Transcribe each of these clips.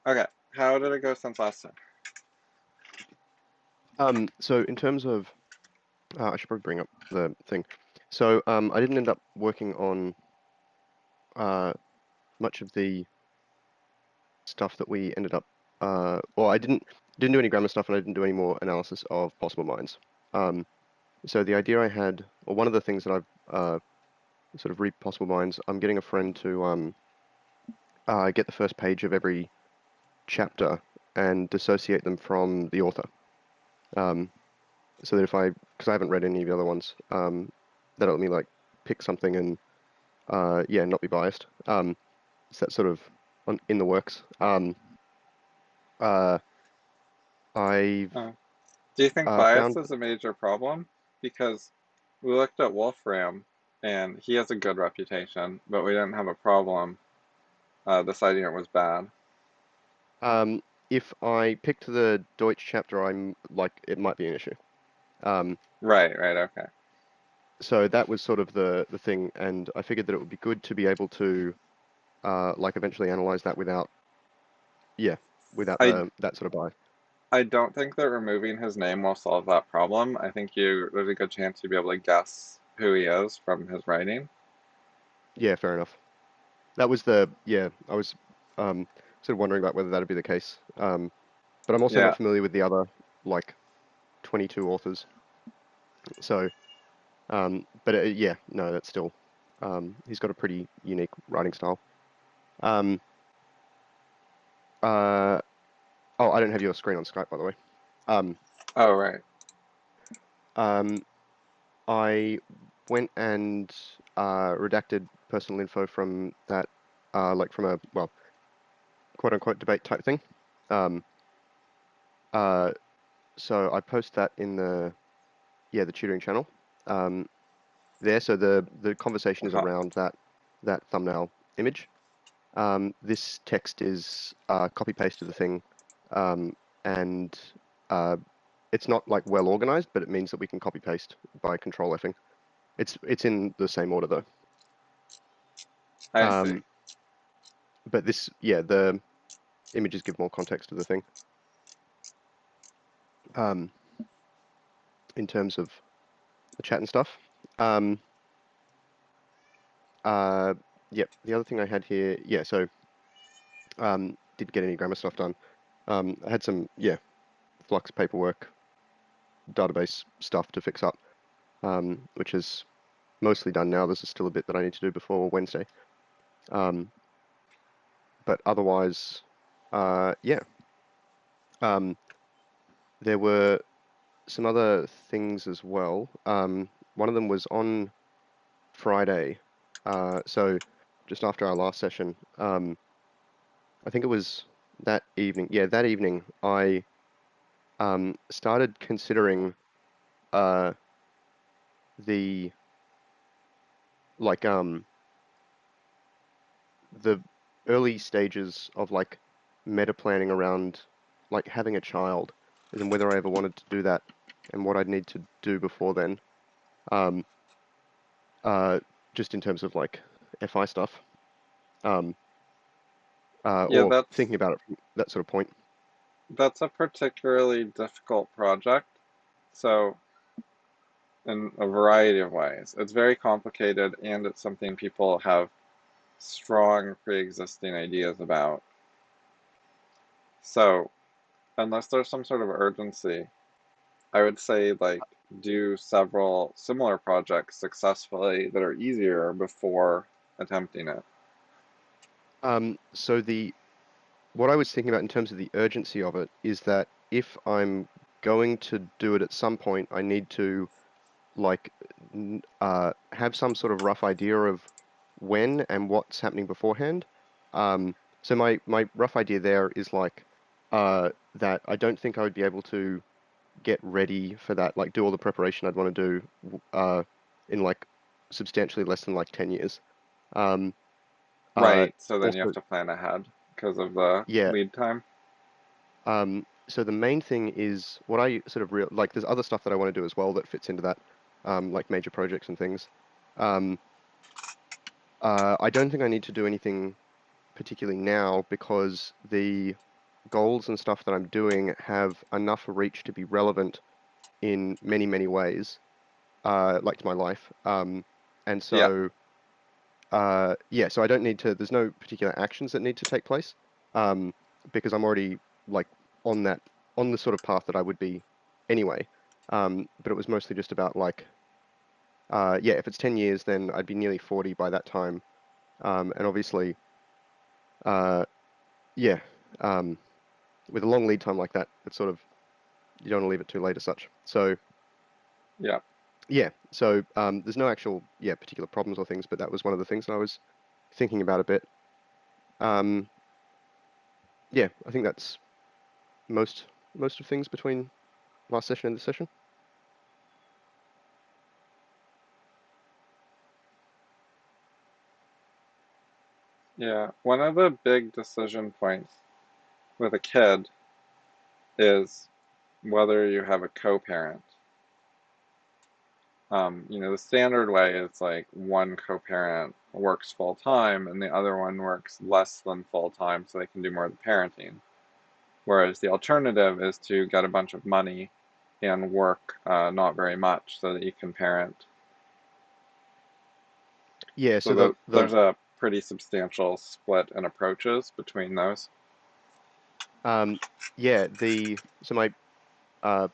Okay, how did it go since last So in terms of, I should probably bring up the thing. So I didn't end up working on uh, much of the stuff that we ended up. Well, I didn't do any grammar stuff, and I didn't do any more analysis of possible minds. So the idea I had, or one of the things that I've sort of read possible minds, I'm getting a friend to get the first page of every chapter and dissociate them from the author. Um, so that because I haven't read any of the other ones, that'll let me like pick something and yeah, not be biased. So that's sort of in the works. Uh, I've time? Do you think bias found is a major problem? Because we looked at Wolfram, and he has a good reputation, but we didn't have a problem deciding it was bad. if I picked the Deutsch chapter, I'm like it might be an issue. Um, Right, right, okay. so that was sort of the thing, and I figured that it would be good to be able to like eventually analyze that without yeah without I the that sort of bias. I don't think that removing his name will solve that problem. I think there's a good chance you'll be able to guess who he is from his writing. Yeah, fair enough. That was the yeah. I was sort of wondering about whether that'd be the case. But I'm also not Yeah, familiar with the other like 22 authors. So but yeah, no, that's still he's got a pretty unique writing style. Um, uh, oh, I don't have your screen on Skype, by the way. Um, oh, right. um, I went and redacted personal info from that, like from a well, quote unquote debate type thing. Um, uh, so I post that in the tutoring channel. Um, there, so the conversation is Uh-huh. around that thumbnail image. This text is copy paste to the thing, um, and uh, it's not like well organized, but it means that we can copy paste by control Fing. It's in the same order though. I see. Um, but this, yeah, the images give more context to the thing. Um, in terms of the chat and stuff. Um, uh, yep. The other thing I had here, yeah. So didn't get any grammar stuff done. I had some, yeah, Flux paperwork, database stuff to fix up, which is mostly done now. There's still a bit that I need to do before Wednesday. Um, but otherwise, yeah. Um, there were some other things as well. One of them was on Friday. So just after our last session, I think it was that evening. Yeah, that evening, I started considering uh, the like the early stages of like meta planning around like having a child, and then whether I ever wanted to do that and what I'd need to do before then. Um, uh, just in terms of like FI stuff, um, Yeah, or thinking about it from that sort of point. that's a particularly difficult project. So, in a variety of ways, it's very complicated, and it's something people have strong pre-existing ideas about. So, unless there's some sort of urgency, I would say like do several similar projects successfully that are easier before attempting it. So the what I was thinking about in terms of the urgency of it is that if I'm going to do it at some point, I need to like have some sort of rough idea of when and what's happening beforehand. So my rough idea there is like that I don't think I would be able to get ready for that, like do all the preparation I'd want to do in like substantially less than like 10 years. Um, uh, Right, so then you have also, to plan ahead because of the yeah. lead time. So the main thing is what I sort of real like. There's other stuff that I want to do as well that fits into that, like major projects and things. Um, I don't think I need to do anything particularly now because goals and stuff that I'm doing have enough reach to be relevant in many, many ways, like to my life. And Yeah, so, yeah, so I don't need to, there's no particular actions that need to take place, because I'm already like on that, on the sort of path that I would be anyway. But it was mostly just about like, yeah, if it's 10 years, then I'd be nearly 40 by that time. And obviously, uh, yeah, um, with a long lead time like that, it's sort of, you don't want to leave it too late as such. So, yeah, yeah, so there's no actual, yeah, particular problems or things, but that was one of the things that I was thinking about a bit. Um, yeah, I think that's most of things between last session and this session. yeah. One of the big decision points with a kid is whether you have a co-parent. The standard way is like one co-parent works full time and the other one works less than full time so they can do more of the parenting. Whereas the alternative is to get a bunch of money and work not very much so that you can parent. Yeah, So so the there's a pretty substantial split in approaches between those. um yeah, the so my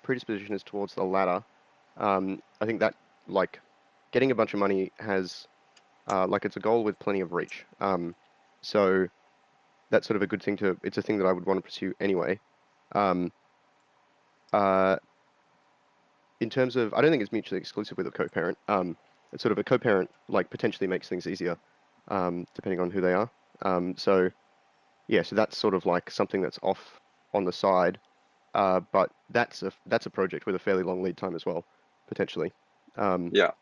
predisposition is towards the latter. I think that like getting a bunch of money has like it's a goal with plenty of reach. So that's sort of a good thing to, it's a thing that I would want to pursue anyway. Um, uh, in terms of, I don't think it's mutually exclusive with a co-parent. It's sort of a co-parent like potentially makes things easier, depending on who they are. So yeah, so that's sort of like something that's off on the side. But that's a project with a fairly long lead time as well, potentially. Um, Yeah.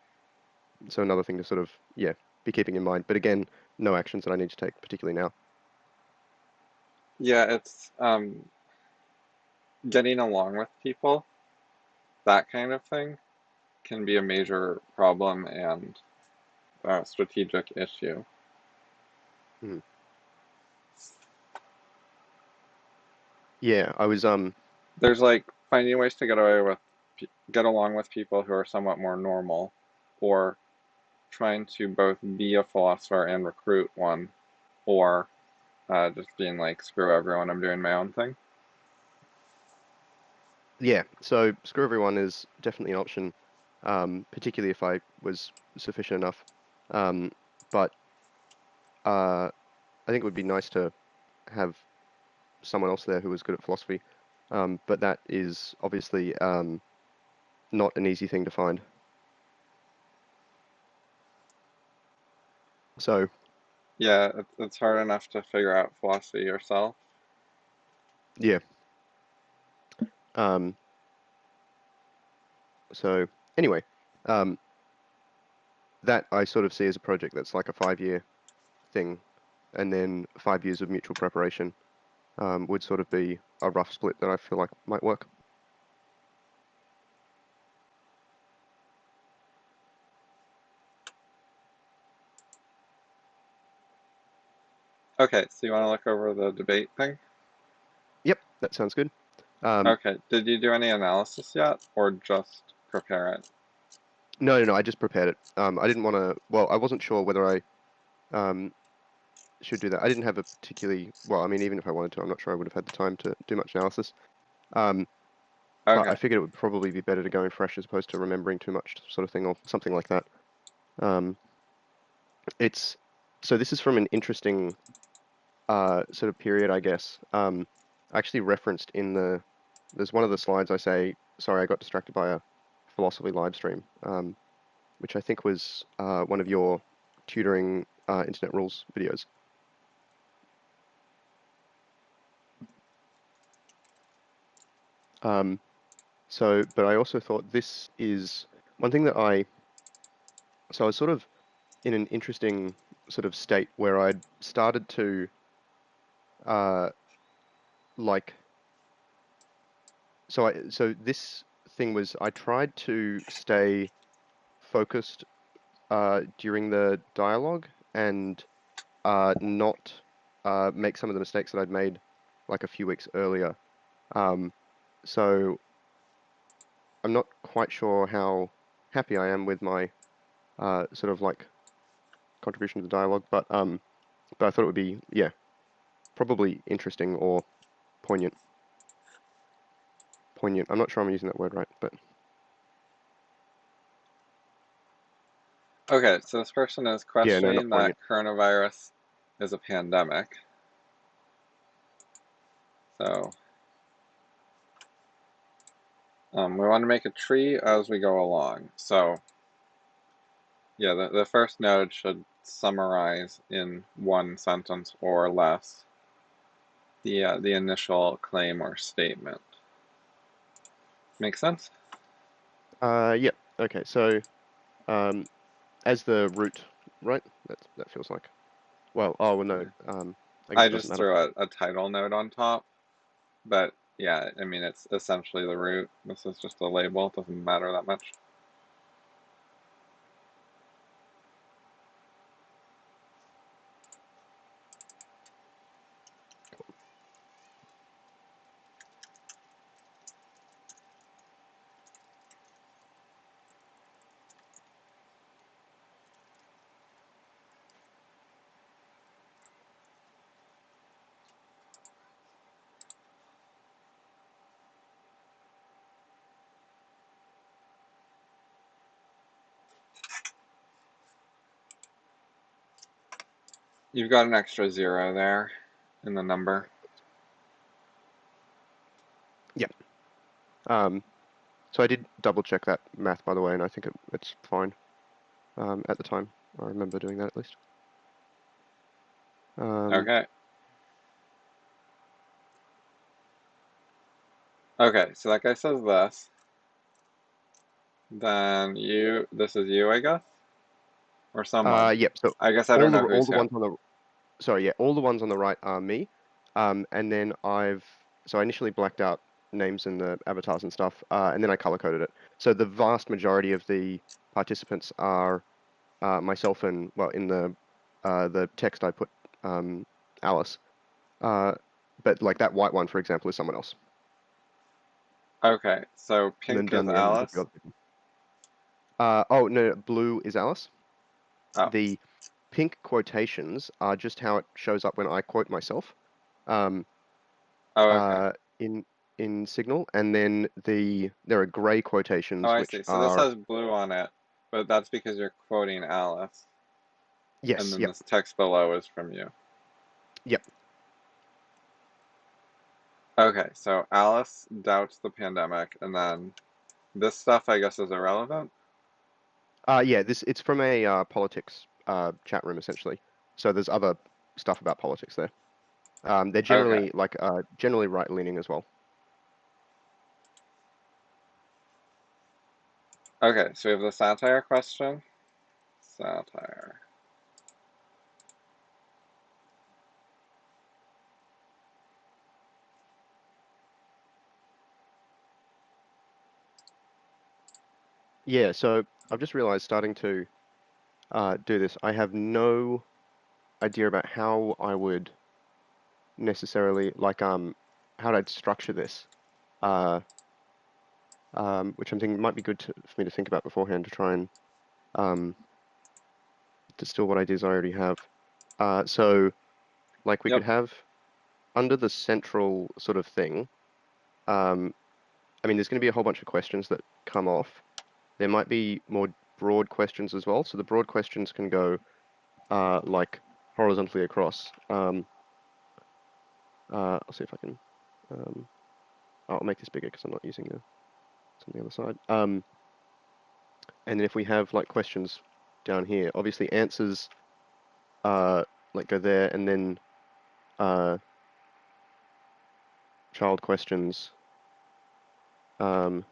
so another thing to sort of, yeah, be keeping in mind. But again, no actions that I need to take particularly now. Yeah, it's getting along with people, that kind of thing, can be a major problem and strategic issue. Mhm. Yeah, I was There's like finding ways to get along with people who are somewhat more normal, or trying to both be a philosopher and recruit one, or just being like, screw everyone, I'm doing my own thing. yeah, so screw everyone is definitely an option, particularly if I was sufficient enough. Um, but I think it would be nice to have someone else there who was good at philosophy. But that is obviously not an easy thing to find. So Yeah, it's hard enough to figure out philosophy yourself. yeah, um, so anyway, um, that I sort of see as a project that's like a 5 year thing, and then 5 years of mutual preparation would sort of be a rough split that I feel like might work. Okay, so you want to look over the debate thing? Yep, that sounds good. Um, Okay, did you do any analysis yet, or just prepare it? no, I just prepared it. I didn't want to. Well, I wasn't sure whether I um, should do that. I didn't have a particularly. Well, I mean, even if I wanted to, I'm not sure I would have had the time to do much analysis. Um, but I Okay, figured it would probably be better to go in fresh as opposed to remembering too much, sort of thing, or something like that. Um, it's so this is from an interesting sort of period, I guess. Actually referenced in there's one of the slides I say, sorry, I got distracted by a philosophy live stream, which I think was one of your tutoring internet rules videos. Um, but I also thought this is one thing that so I was sort of in an interesting sort of state where I'd started to uh, like, so this thing was I tried to stay focused during the dialogue and not make some of the mistakes that I'd made like a few weeks earlier. So I'm not quite sure how happy I am with my sort of like contribution to the dialogue, but I thought it would be, yeah, probably interesting or poignant. Poignant. I'm not sure I'm using that word right, but Okay, so this person is yeah, no, not questioning that poignant. coronavirus is a pandemic. So we want to make a tree as we go along. So yeah, the first node should summarize in one sentence or less the initial claim or statement. Make sense? Yeah. Okay. So as the root, right? That feels like. Well, oh well, no. I guess I it doesn't just matter. threw a title node on top, but yeah, I mean it's essentially the root. This is just a label. It doesn't matter that much. You've got an extra 0 there in the number. Yeah. So I did double check that math, by the way, and I think it's fine. At the time, I remember doing that at least. Okay. Okay, so that guy says this. Then this is you, I guess? Or someone. Yep. So I guess I don't know all who's the who. ones on the sorry, yeah, all the ones on the right are me. And then I initially blacked out names in the avatars and stuff, and then I color coded it. So the vast majority of the participants are myself and, well, in the text I put Alice. But like that white one, for example, is someone else. Okay, so And then pink down is the end is a few Alice. other people. Oh no, blue is Alice. Oh, The pink quotations are just how it shows up when I quote myself. Um, oh, okay. uh, in Signal, and then there are gray Oh, quotations I which see. So this are has blue on it, but that's because you're quoting Alice, and yes, then yep, this text below is from you. yep. Okay, so Alice doubts the pandemic, and then this stuff I guess is irrelevant. Yeah, it's from a politics chat room essentially. So there's other stuff about politics there. They're Okay. generally generally right leaning as well. Okay, so we have the satire question. Satire. Yeah, so I've just realized starting to do this, I have no idea about how I would necessarily how I'd structure this. Uh, which I'm thinking might be good for me to think about beforehand to try and um, distill what ideas I already have. So, like, we could Yep. have under the central sort of thing. Um, I mean, there's going to be a whole bunch of questions that come off. There might be more broad questions as well. So the broad questions can go like horizontally across. I'll see if I can. Um, I'll make this bigger because I'm not using it's on the other side. And then if we have like questions down here, obviously answers like go there, and then uh, child questions. Um,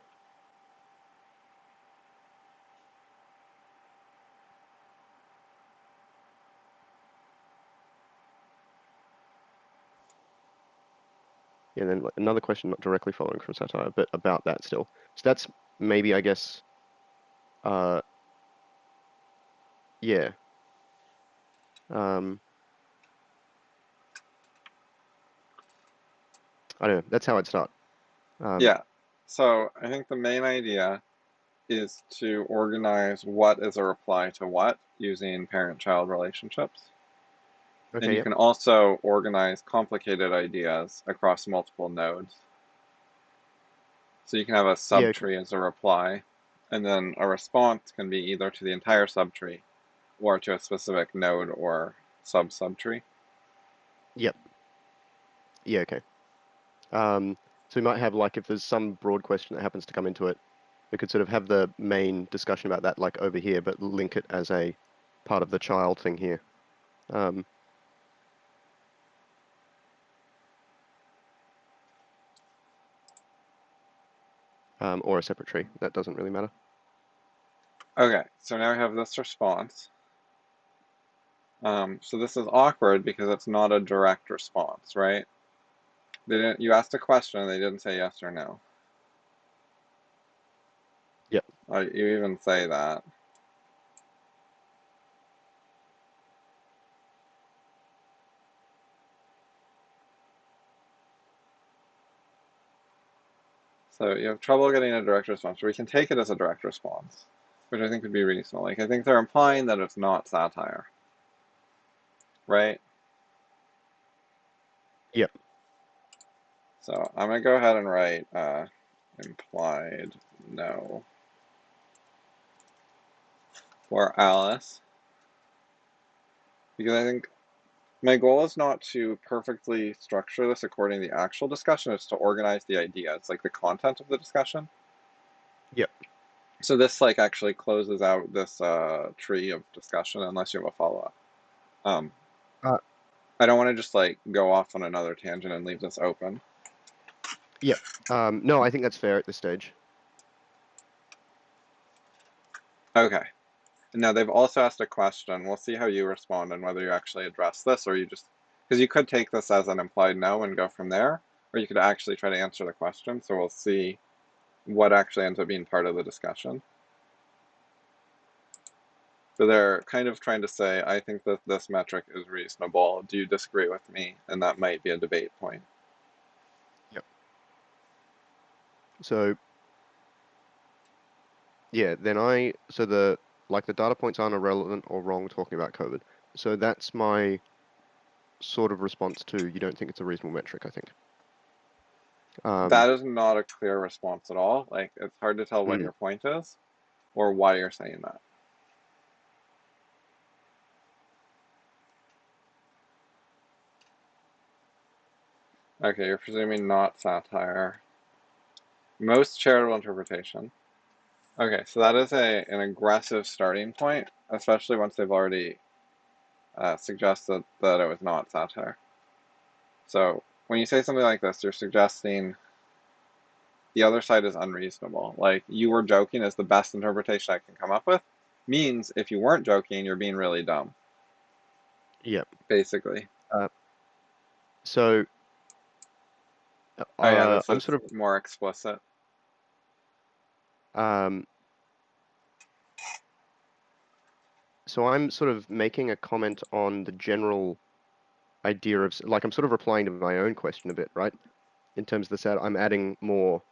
and then like, another question not directly following from satire, but about that still. So that's maybe, I guess, uh, yeah. Um, I don't know. That's how I'd start. Yeah. So I think the main idea is to organize what is a reply to what using parent-child relationships. And Okay, you yep. can also organize complicated ideas across multiple nodes. So you can have a Yeah, okay. subtree as a reply, and then a response can be either to the entire subtree or to a specific node or sub-subtree. Yep. Yeah, okay. So we might have like if there's some broad question that happens to come into it, we could sort of have the main discussion about that like over here, but link it as a part of the child thing here. Um, or a separate tree. That doesn't really matter. Okay, so now we have this response. So this is awkward because it's not a direct response, right? You asked a question and they didn't say yes or no. Yep. You even say that. So you have trouble getting a direct response. We can take it as a direct response, which I think would be reasonable. Like I think they're implying that it's not satire, right? Yep. So I'm gonna go ahead and write implied no for Alice, because I think my goal is not to perfectly structure this according to the actual discussion, it's to organize the ideas, like the content of the discussion. Yep. So this like actually closes out this tree of discussion unless you have a follow-up. Um, Uh, I don't want to just like go off on another tangent and leave this open. yep. No, I think that's fair at this stage. Okay. Now they've also asked a question. We'll see how you respond and whether you actually address this or you just, because you could take this as an implied no and go from there, or you could actually try to answer the question. So we'll see what actually ends up being part of the discussion. So they're kind of trying to say, I think that this metric is reasonable. Do you disagree with me? And that might be a debate point. Yep. So yeah, so the data points aren't irrelevant or wrong talking about COVID. So that's my sort of response to you don't think it's a reasonable metric, I think. That is not a clear response at all. Like, it's hard to tell what Mm, your point is or why you're saying that. Okay, you're presuming not satire. Most charitable interpretation. Okay, so that is an aggressive starting point, especially once they've already suggested that it was not satire. So when you say something like this, you're suggesting the other side is unreasonable. Like, you were joking is the best interpretation I can come up with, means if you weren't joking, you're being really dumb, yep. basically. Uh, so Oh yeah, this I'm is sort of more explicit. um, so I'm sort of making a comment on the general idea of like I'm sort of replying to my own question a bit, right? In terms of the set, I'm adding more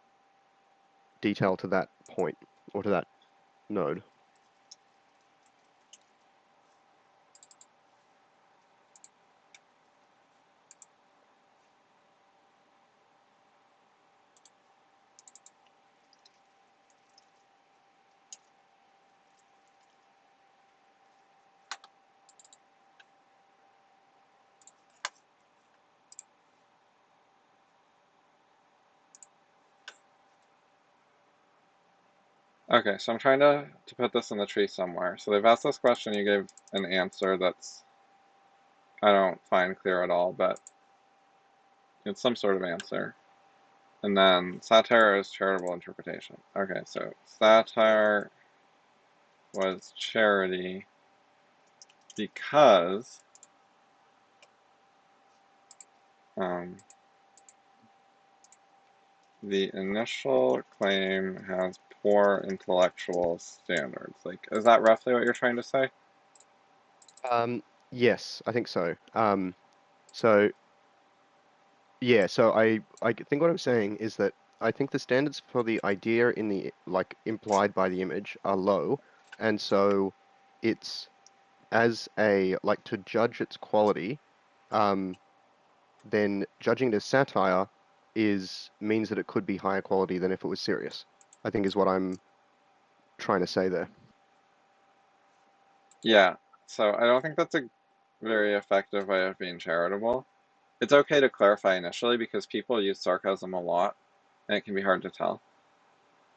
detail to that point or to that node. Okay, so I'm trying to put this in the tree somewhere. So they've asked this question, you gave an answer that's I don't find clear at all, but it's some sort of answer. And then satire is charitable interpretation. Okay, so satire was charity because um, the initial claim has poor intellectual standards. Like, is that roughly what you're trying to say? Yes, I think so. So Yeah, so I think what I'm saying is that I think the standards for the idea in the like implied by the image are low, and so it's as a like to judge its quality, um, then judging it as satire is means that it could be higher quality than if it was serious. I think is what I'm trying to say there. Yeah, so I don't think that's a very effective way of being charitable. It's okay to clarify initially because people use sarcasm a lot and it can be hard to tell.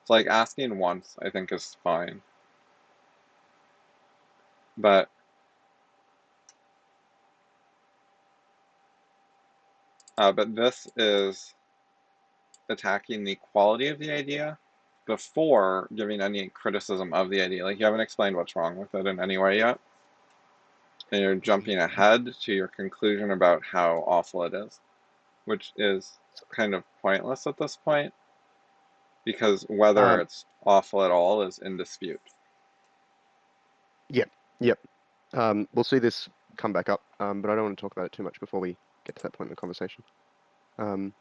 So like asking once I think is fine. But but this is attacking the quality of the idea before giving any criticism of the idea. Like you haven't explained what's wrong with it in any way yet, and you're jumping ahead to your conclusion about how awful it is, which is kind of pointless at this point because whether Um, it's awful at all is in dispute. yep, yep. We'll see this come back up, but I don't want to talk about it too much before we get to that point in the conversation. Um,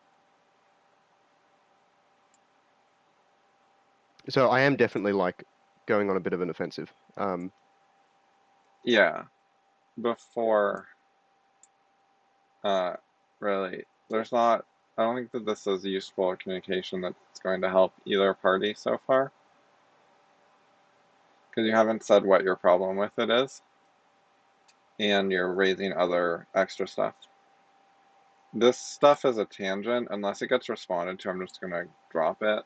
so I am definitely like going on a bit of an offensive. Yeah, before uh, really, there's not. I don't think that this is useful communication that's going to help either party so far because you haven't said what your problem with it is, and you're raising other extra stuff. This stuff is a tangent. Unless it gets responded to, I'm just gonna drop it.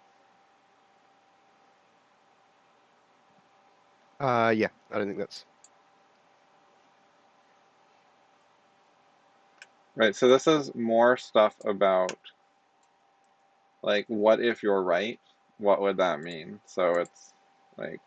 Yeah, I don't think that's Right, so this is more stuff about like what if you're right? What would that mean? So it's like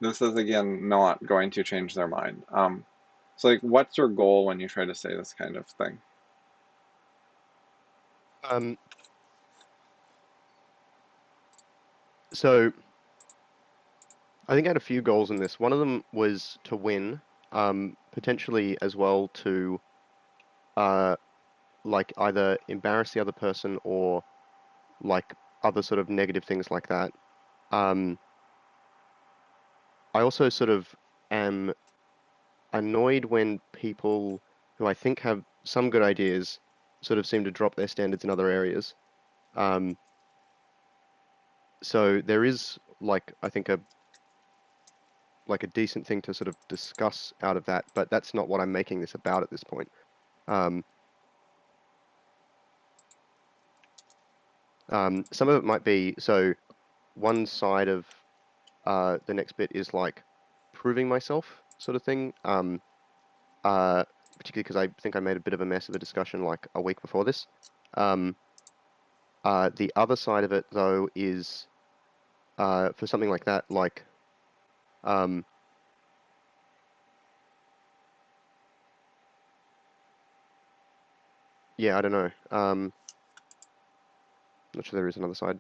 this is again not going to change their mind. So like what's your goal when you try to say this kind of thing? um. So I think I had a few goals in this. One of them was to win, potentially as well to uh like either embarrass the other person or like other sort of negative things like that. Um, I also sort of am annoyed when people who I think have some good ideas sort of seem to drop their standards in other areas. Um, so there is like I think a decent thing to sort of discuss out of that, but that's not what I'm making this about at this point. Um, some of it might be so one side of the next bit is like proving myself sort of thing. Uh, Particularly because I think I made a bit of a mess of a discussion like a week before this. Um, the other side of it though is for something like that, like um, yeah, I don't know. Not sure there is another side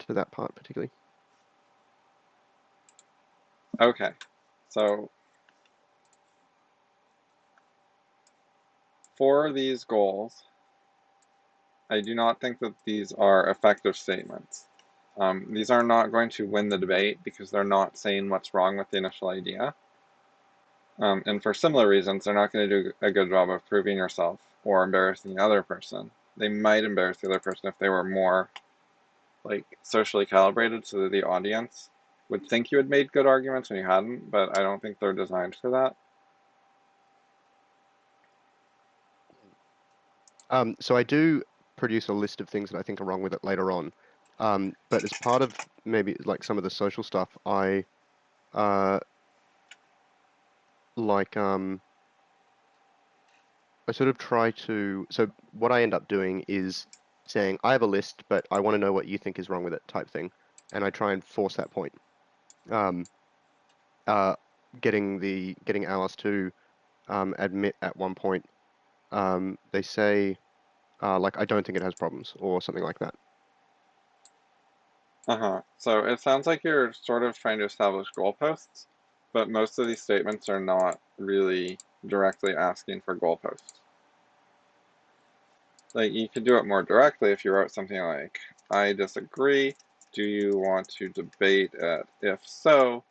to that part particularly. Okay, so for these goals, I do not think that these are effective statements. These are not going to win the debate because they're not saying what's wrong with the initial idea. And for similar reasons, they're not going to do a good job of proving yourself or embarrassing the other person. They might embarrass the other person if they were more like socially calibrated so that the audience would think you had made good arguments when you hadn't, but I don't think they're designed for that. So I do produce a list of things that I think are wrong with it later on. But as part of maybe like some of the social stuff, I uh, like I sort of try to. So what I end up doing is saying I have a list, but I want to know what you think is wrong with it, type thing, and I try and force that point. Um, uh, getting Alice to admit at one point. They say. like I don't think it has problems or something like that. So it sounds like you're sort of trying to establish goalposts, but most of these statements are not really directly asking for goalposts. Like, you could do it more directly if you wrote something like, I disagree. Do you want to debate it? If so,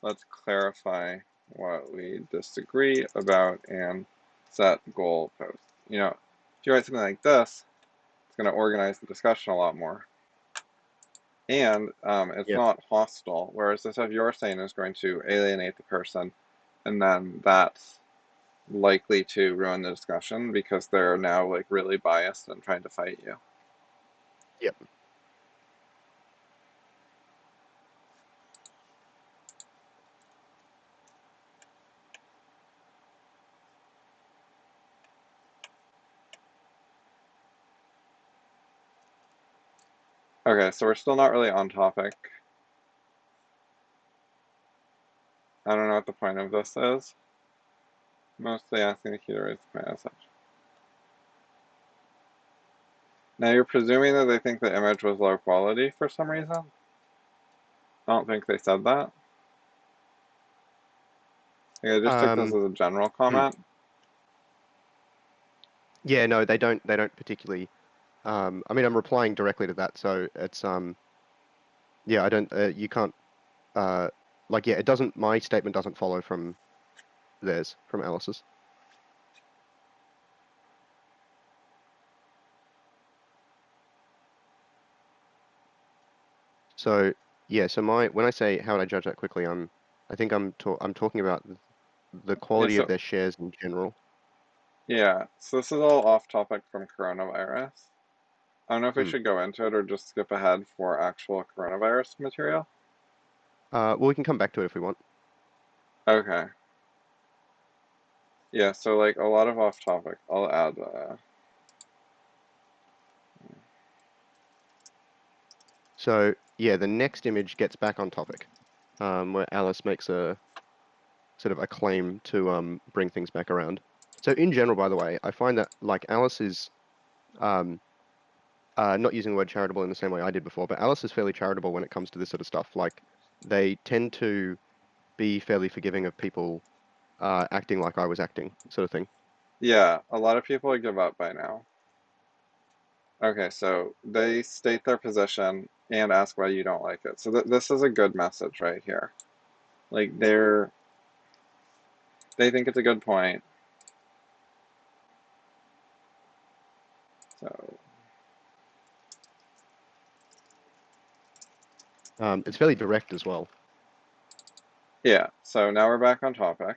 let's clarify what we disagree about and set goalposts. You know, if you write something like this, it's going to organize the discussion a lot more. And it's Yeah. not hostile, whereas the stuff you're saying is going to alienate the person, and then that's likely to ruin the discussion because they're now like really biased and trying to fight you. Yep. Okay, so we're still not really on topic. I don't know what the point of this is. Mostly asking the key to raise the point as such. Now you're presuming that they think the image was low quality for some reason? I don't think they said that. Okay, I just took this Um, as a general hmm. comment. Yeah, no, they don't particularly. I mean, I'm replying directly to that, so it's yeah, I don't. You can't. Uh, like, yeah, it doesn't. My statement doesn't follow from theirs, from Alice's. So yeah, so my when I say how would I judge that quickly, I think I'm talking about the Yeah, quality of so their shares in general. yeah, so this is all off topic from coronavirus. I don't know if we Hmm. should go into it or just skip ahead for actual coronavirus material. Well, we can come back to it if we want. Okay. Yeah, so like a lot of off topic. I'll add So yeah, the next image gets back on topic, where Alice makes a sort of a claim to bring things back around. So in general, by the way, I find that like Alice is um, not using the word charitable in the same way I did before, but Alice is fairly charitable when it comes to this sort of stuff. Like they tend to be fairly forgiving of people acting like I was acting, sort of thing. yeah, a lot of people would give up by now. Okay, so they state their position and ask why you don't like it. So this is a good message right here. Like they think it's a good point. So It's fairly direct as well. yeah, so now we're back on topic.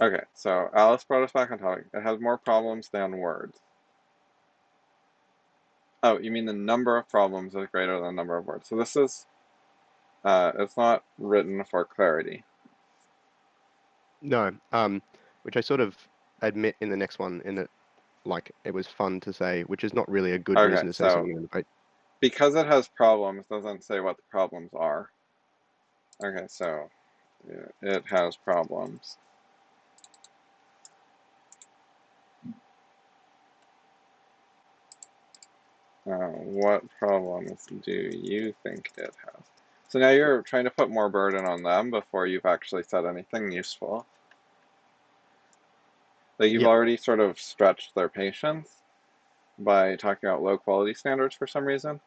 Okay, so Alice brought us back on topic. It has more problems than words. Oh, you mean the number of problems is greater than the number of words. So this is, it's not written for clarity. No, which I sort of admit in the next one in that like it was fun to say, which is not really a good Okay, reason to say so something in a debate. because it has problems, doesn't say what the problems are. Okay, so yeah, it has problems. What problems do you think it has? So now you're trying to put more burden on them before you've actually said anything useful. Like you've Yep. already sort of stretched their patience by talking about low quality standards for some reason.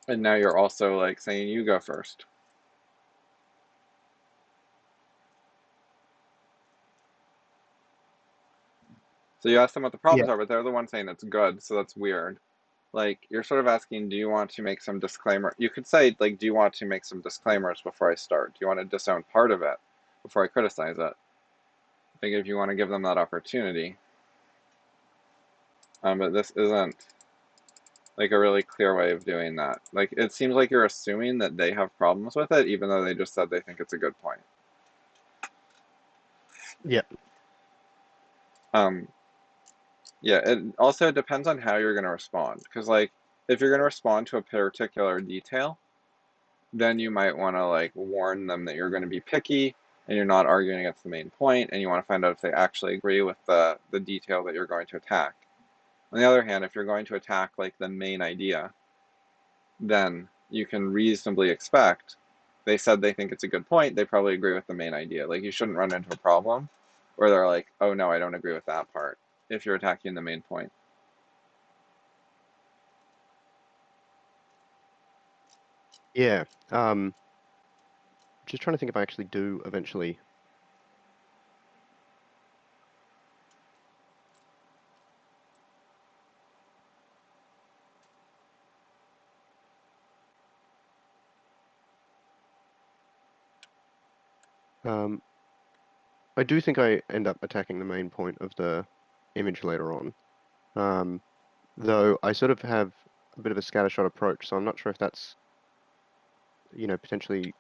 And now you're also like saying you go first. So you ask them what the Yeah. problems are, but they're the ones saying it's good, so that's weird. Like you're sort of asking, do you want to make some disclaimer? You could say like, do you want to make some disclaimers before I start? Do you want to disown part of it before I criticize it? I think if you want to give them that opportunity. But this isn't like a really clear way of doing that. Like it seems like you're assuming that they have problems with it, even though they just said they think it's a good point. Yep. Um, Yeah, it also depends on how you're going to respond. Because, like, if you're going to respond to a particular detail, then you might want to, like, warn them that you're going to be picky and you're not arguing against the main point, and you want to find out if they actually agree with the detail that you're going to attack. On the other hand, if you're going to attack, like, the main idea, then you can reasonably expect they said they think it's a good point, they probably agree with the main idea. Like, you shouldn't run into a problem where they're like, oh no, I don't agree with that part, if you're attacking the main point. Yeah. Just trying to think if I actually do eventually. Um, I do think I end up attacking the main point of the image later on. Um, though I sort of have a bit of a scattershot approach, so I'm not sure if that's, potentially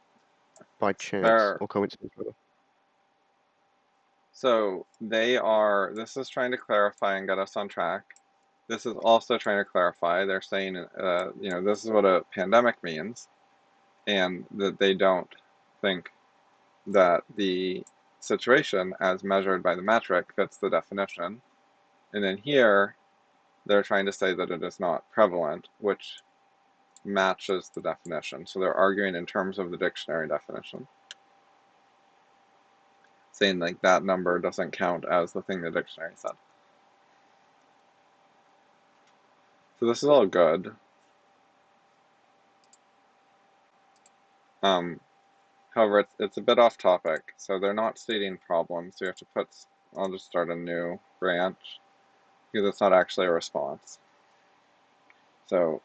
by chance There, or coincidence, rather. so this is trying to clarify and get us on track. This is also trying to clarify. They're saying, this is what a pandemic means, and that they don't think that the situation, as measured by the metric, fits the definition. And then here, they're trying to say that it is not prevalent, which matches the definition. So they're arguing in terms of the dictionary definition, saying like that number doesn't count as the thing the dictionary said. So this is all good. Um, However, it's a bit off topic, so they're not stating problems. So you have to I'll just start a new branch because it's not actually a response. So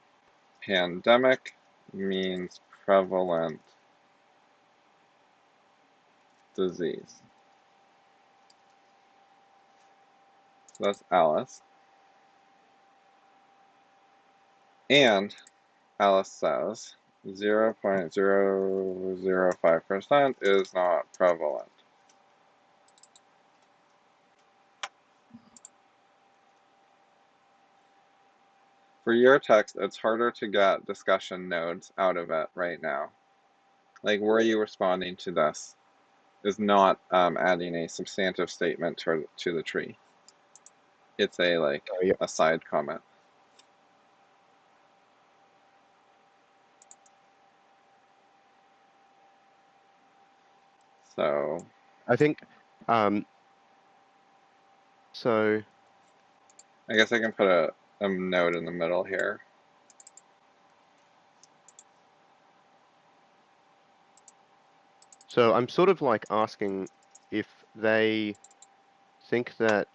pandemic means prevalent disease. So that's Alice. And Alice says 0.005% is not prevalent. For your text, it's harder to get discussion nodes out of it right now. Like, were you responding to this is not adding a substantive statement to the tree. It's Oh, yeah. a side comment. So I think, um, so, I guess I can put a note in the middle here. so I'm sort of like asking if they think that,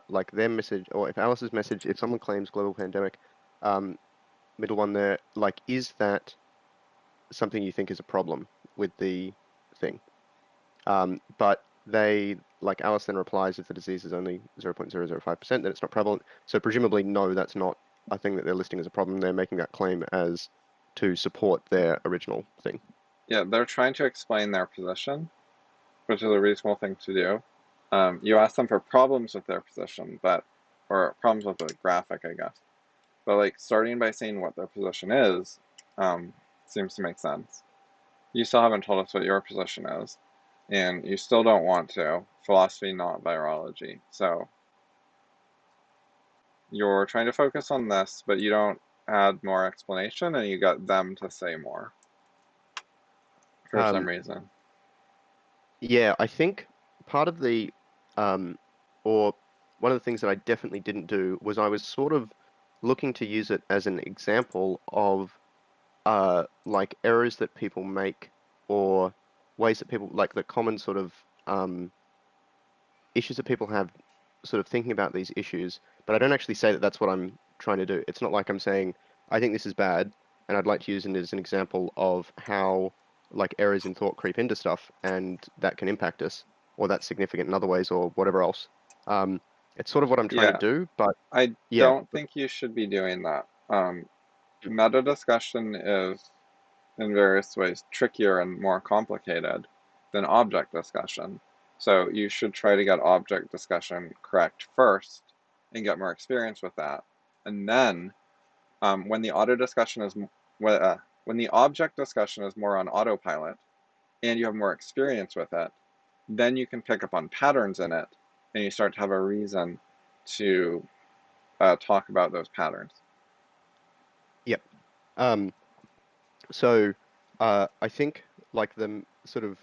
like their message, or if Alice's message, if someone claims global pandemic, um, middle one there, like, is that something you think is a problem with the thing? But like Alice then replies, if the disease is only 0.005%, then it's not prevalent. So presumably, no, that's not a thing that they're listing as a problem. They're making that claim as to support their original thing. Yeah, they're trying to explain their position, which is a reasonable thing to do. You ask them for problems with their position, or problems with the graphic, I guess. But like starting by saying what their position is, seems to make sense. You still haven't told us what your position is, and you still don't want to. Philosophy, not virology. So you're trying to focus on this, but you don't add more explanation, and you got them to say more for some Um, reason. yeah, I think part of um, or one of the things that I definitely didn't do was I was sort of looking to use it as an example of like errors that people make or ways that people like the common sort of issues that people have sort of thinking about these issues, but I don't actually say that that's what I'm trying to do. It's not like I'm saying, I think this is bad, and I'd like to use it as an example of how like errors in thought creep into stuff and that can impact us, or that's significant in other ways, or whatever else. Um, it's sort of what I'm trying to Yeah, do, but I yeah, don't think you should be doing that. Meta discussion is in various ways trickier and more complicated than object discussion. So you should try to get object discussion correct first, and get more experience with that. And then when the auto discussion is when the object discussion is more on autopilot and you have more experience with it, then you can pick up on patterns in it and you start to have a reason to talk about those patterns. Yep. Um, so I think like the sort of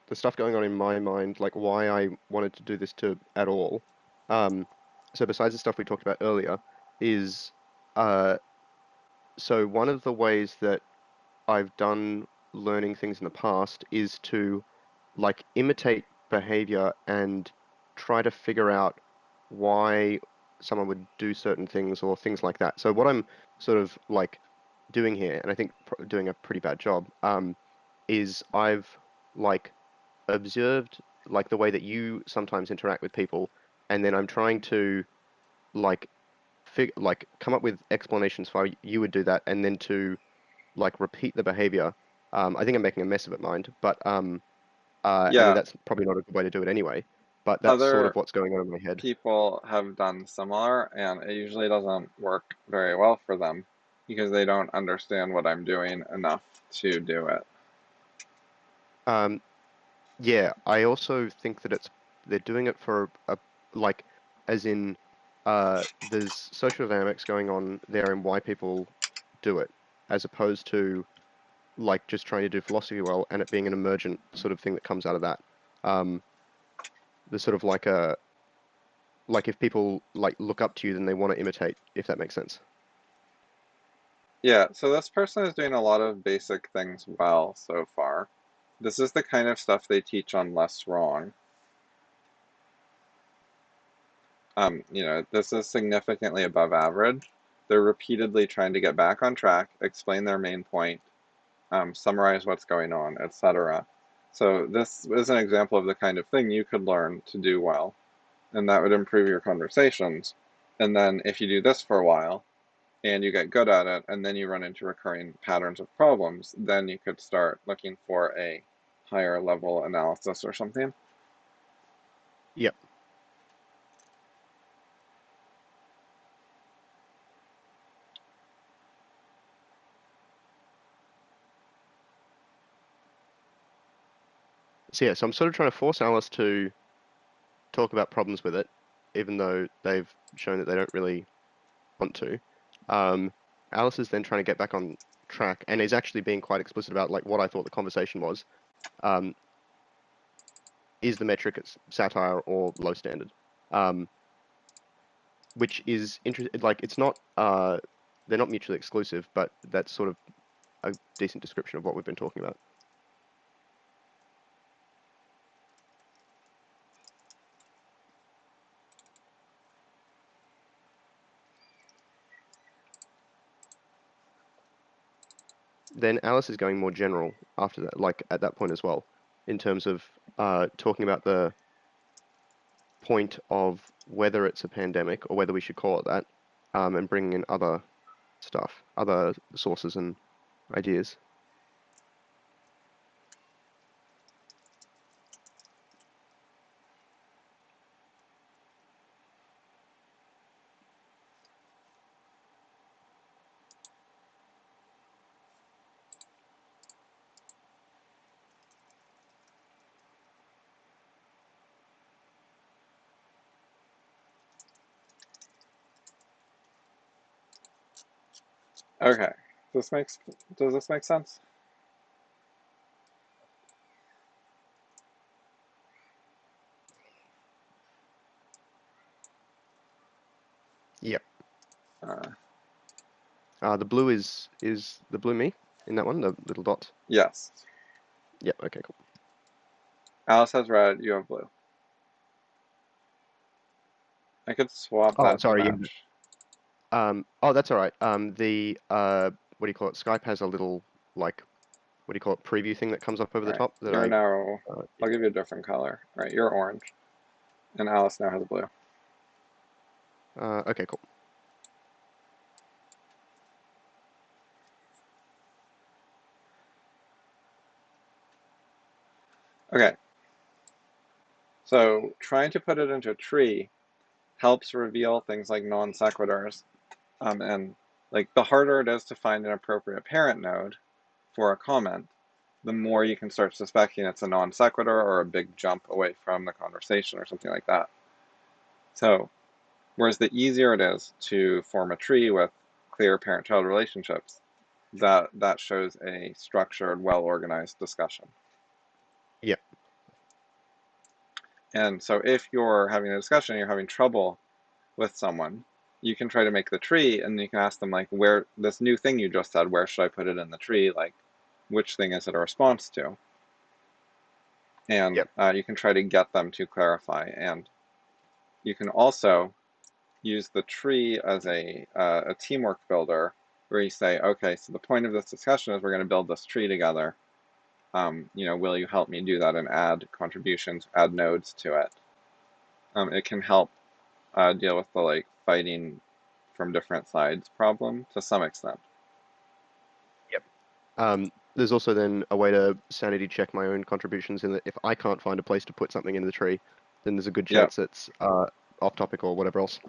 the stuff going on in my mind, like why I wanted to do this to at all. Um, so besides the stuff we talked about earlier, is uh, so one of the ways that I've done learning things in the past is to like imitate behavior and try to figure out why someone would do certain things or things like that. So what I'm sort of like doing here, and I think doing a pretty bad job, is I've like observed like the way that you sometimes interact with people, and then I'm trying to like like come up with explanations for how you would do that, and then to like repeat the behavior. I think I'm making a mess of it, mind, but and then Yeah, that's probably not a good way to do it anyway. But that's sort of other what's going on in my head. people have done similar, and it usually doesn't work very well for them because they don't understand what I'm doing enough to do it. Um, yeah, I also think that they're doing it for a like as in there's social dynamics going on there and why people do it, as opposed to like just trying to do philosophy well and it being an emergent sort of thing that comes out of that. Um, there's sort of like if people like look up to you, then they want to imitate, if that makes sense. Yeah, so this person is doing a lot of basic things well so far. This is the kind of stuff they teach on Less Wrong. This is significantly above average. They're repeatedly trying to get back on track, explain their main point, summarize what's going on, etc. So this is an example of the kind of thing you could learn to do well, and that would improve your conversations. And then if you do this for a while and you get good at it, and then you run into recurring patterns of problems, then you could start looking for a higher level analysis or something. Yep. So yeah, so I'm sort of trying to force Alice to talk about problems with it, even though they've shown that they don't really want to. Um, Alice is then trying to get back on track and is actually being quite explicit about like what I thought the conversation was. Um, is the metric satire or low standard? Um, which is interesting. Like it's not they're not mutually exclusive, but that's sort of a decent description of what we've been talking about. Then Alice is going more general after that, like at that point as well, in terms of talking about the point of whether it's a pandemic or whether we should call it that, and bringing in other stuff, other sources and ideas. Okay, this makes does this make sense? Yep. Uh, The blue is the blue me in that one, the little dots. yes. Yep. Okay. Cool. Alice has red, you have blue. I could swap Oh, that to sorry. Yeah. match. Oh, that's all right. The what do you call it? Skype has a little like what do you call it? Preview thing that comes up over All the right, top that you're I now, yeah. I'll give you a different color. All right, you're orange, and Alice now has blue. Okay. Cool. Okay, so trying to put it into a tree helps reveal things like non sequiturs. And like the harder it is to find an appropriate parent node for a comment, the more you can start suspecting it's a non sequitur or a big jump away from the conversation or something like that. So, whereas the easier it is to form a tree with clear parent-child relationships, that shows a structured, well-organized discussion. Yep. And so if you're having a discussion and you're having trouble with someone, you can try to make the tree and you can ask them like, where this new thing you just said, where should I put it in the tree? Like, which thing is it a response to? And Yep. you can try to get them to clarify. And you can also use the tree as a teamwork builder where you say, okay, so the point of this discussion is we're going to build this tree together. Will you help me do that and add contributions, add nodes to it? It can help deal with the like fighting from different sides problem to some extent. Yep. There's also then a way to sanity check my own contributions in that if I can't find a place to put something in the tree, then there's a good Yep. chance it's off topic or whatever else.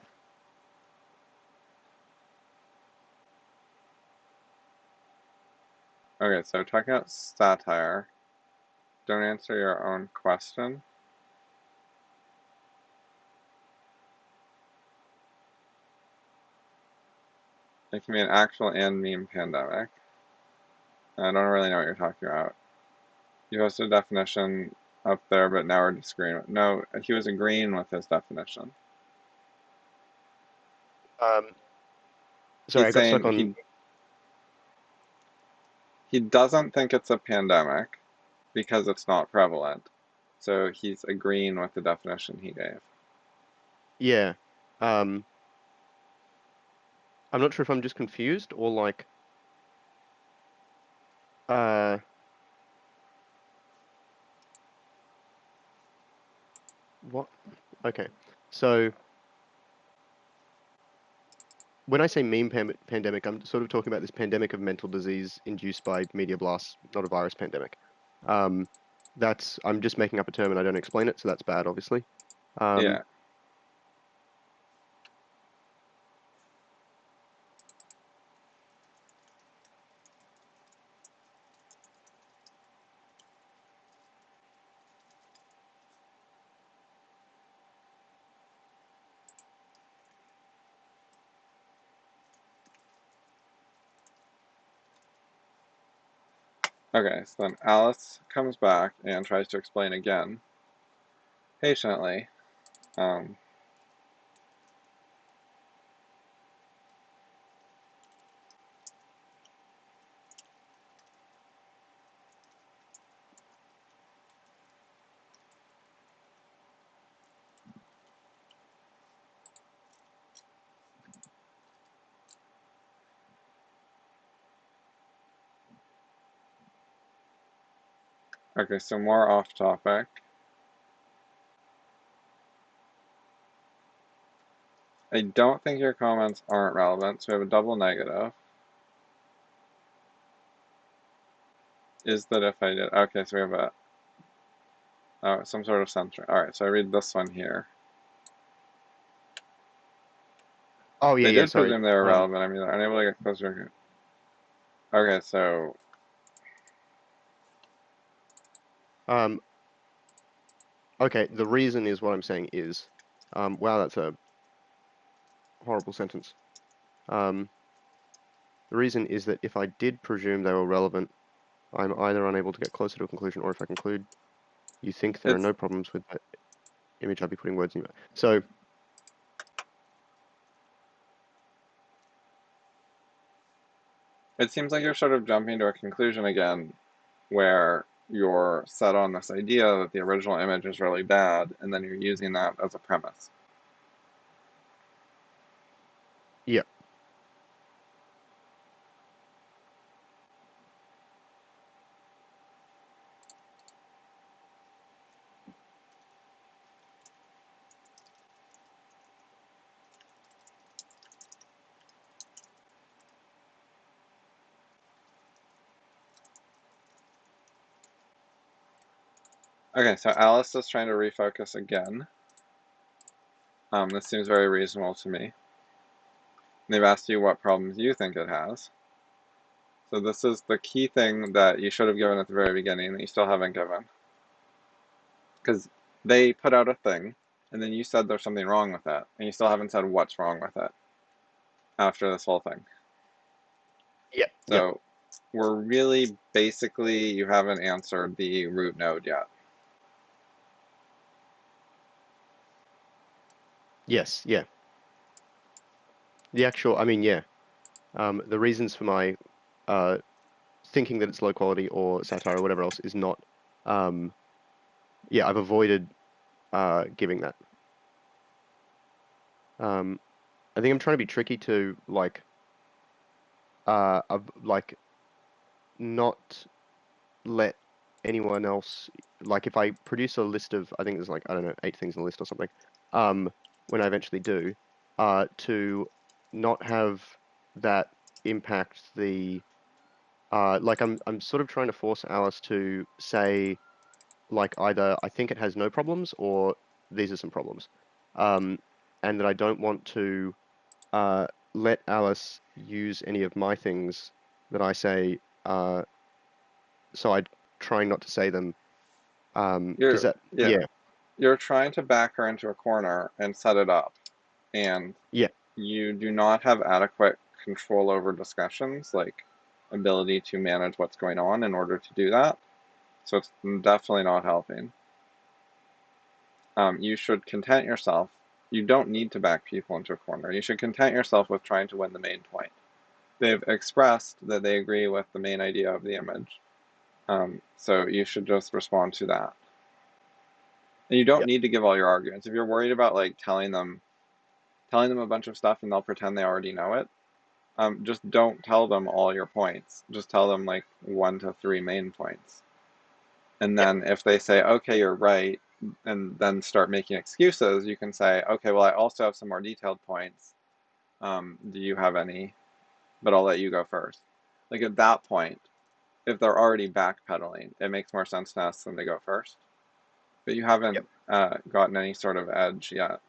Okay, so talking about satire, don't answer your own question. It can be an actual and meme pandemic. I don't really know what you're talking about. You posted a definition up there, but now we're disagreeing. No, he was agreeing with his definition. Um, sorry, He's I got stuck saying on. he doesn't think it's a pandemic because it's not prevalent. So he's agreeing with the definition he gave. Yeah. Um, I'm not sure if I'm just confused or like. Uh, what? Okay. So when I say pandemic, I'm sort of talking about this pandemic of mental disease induced by media blasts, not a virus pandemic. Um, I'm just making up a term and I don't explain it, so that's bad, obviously. Um, Yeah. Okay, so then Alice comes back and tries to explain again, patiently. Um, okay, so more off topic. I don't think your comments aren't relevant, so we have a double negative. Is that if I did, okay, so we have some sort of censoring. All right, so I read this one here. oh yeah, They yeah. did Sorry. presume they were relevant. I mean, they're unable to get closer. Okay, so Um, okay. The reason is what I'm saying is, wow, that's a horrible sentence. Um, the reason is that if I did presume they were relevant, I'm either unable to get closer to a conclusion, or if I conclude you think there are it's no problems with the image, I'd be putting words in your mouth. So it seems like you're sort of jumping to a conclusion again, where you're set on this idea that the original image is really bad, and then you're using that as a premise. yeah. Okay, so Alice is trying to refocus again. This seems very reasonable to me. They've asked you what problems you think it has. So this is the key thing that you should have given at the very beginning that you still haven't given. Because they put out a thing, and then you said there's something wrong with it, and you still haven't said what's wrong with it after this whole thing. Yep. Yep. So we're really basically, you haven't answered the root node yet. Yes. Yeah. The actual, I mean, yeah. The reasons for my thinking that it's low quality or satire or whatever else is not. Yeah, I've avoided giving that. I think I'm trying to be tricky to like not let anyone else, like if I produce a list of, I think there's like, I don't know, 8 things on the list or something, when I eventually do, to not have that impact the, like I'm sort of trying to force Alice to say like either I think it has no problems or these are some problems. Um, and that I don't want to let Alice use any of my things that I say, so I try not to say them. Does You're, that, yeah, yeah, you're trying to back her into a corner and set it up, and yeah, you do not have adequate control over discussions, like ability to manage what's going on in order to do that. So it's definitely not helping. You should content yourself. You don't need to back people into a corner. You should content yourself with trying to win the main point. They've expressed that they agree with the main idea of the image. So you should just respond to that. And you don't yeah, need to give all your arguments. If you're worried about like telling them a bunch of stuff and they'll pretend they already know it, just don't tell them all your points. Just tell them like 1 to 3 main points. And yeah, then if they say, okay, you're right, and then start making excuses, you can say, okay, well, I also have some more detailed points. Do you have any? But I'll let you go first. Like at that point, if they're already backpedaling, it makes more sense to ask them to go first. But you yep. haven't gotten any sort of edge yet.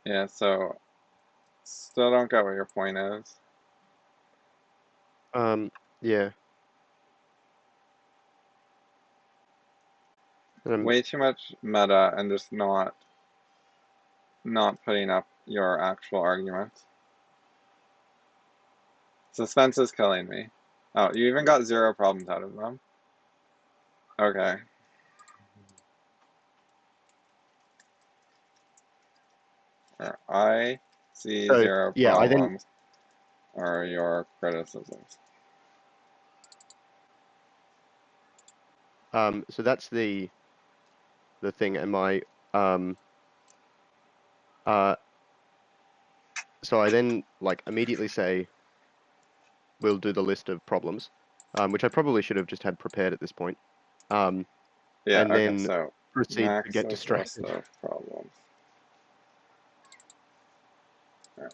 Yeah, so still don't get what your point is. Yeah. And Way too much meta and just not putting up your actual arguments. Suspense is killing me. Oh, you even got 0 problems out of them. Okay. I see so, 0 yeah, I then, problems are your criticisms. so that's the thing. And my, um, uh, so I then like immediately say, we'll do the list of problems, which I probably should have just had prepared at this point. Um, Yeah, and okay, then so proceed to get Max's list distracted. of problems. Right.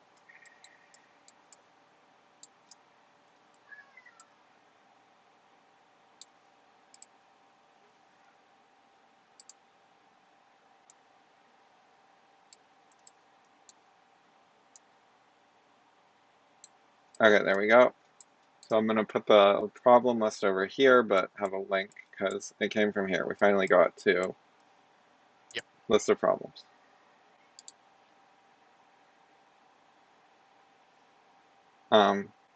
Okay, there we go. So I'm going to put the problem list over here, but have a link because it came from here. We finally got to Yep. list of problems.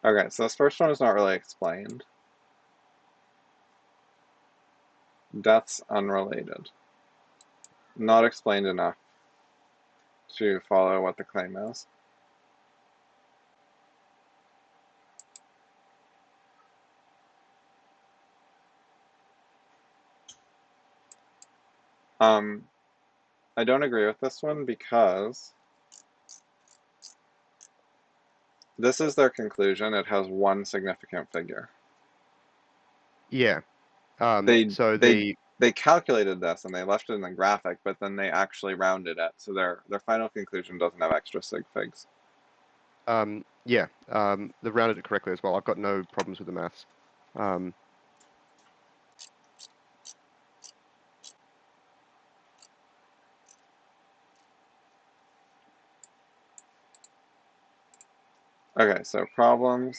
Okay, so this first one is not really explained. Death's unrelated. Not explained enough to follow what the claim is. Um, I don't agree with this one because this is their conclusion. It has one significant figure. Yeah. They So they the they calculated this and they left it in the graphic, but then they actually rounded it, so their final conclusion doesn't have extra sig figs. Yeah, they've rounded it correctly as well. I've got no problems with the maths. Um, Okay, so problems.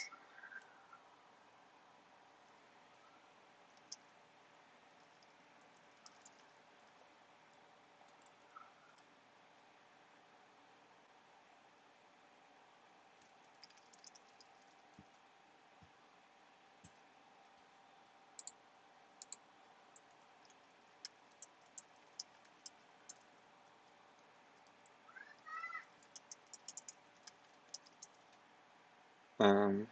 Um,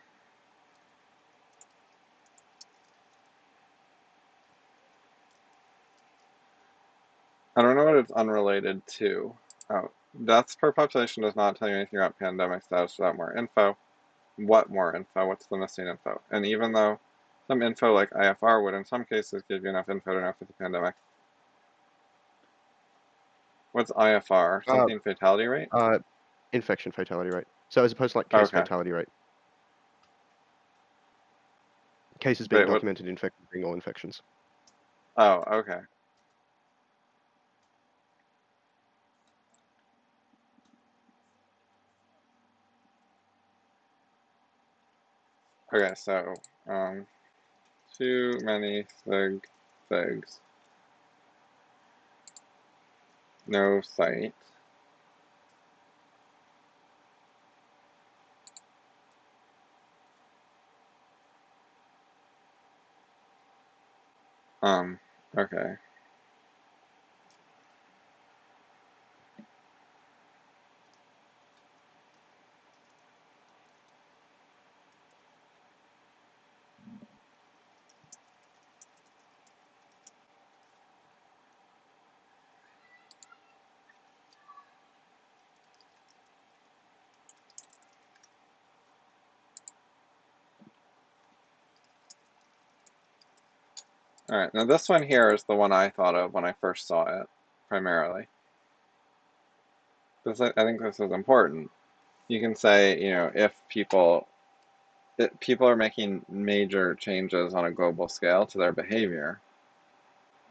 I don't know what it's unrelated to. Oh, deaths per population does not tell you anything about pandemic status without more info. What more info? What's the missing info? And even though some info like IFR would in some cases give you enough info to know if it's a pandemic. What's IFR? uh, Something fatality rate? uh, infection fatality rate. So as opposed to like case Okay. fatality rate. Cases being Wait, what? documented, infections being all infections. Oh, okay. Okay, so, um, too many figs. No site. Um, okay. Alright, now this one here is the one I thought of when I first saw it, primarily. I think this is important. You can say, if people are making major changes on a global scale to their behavior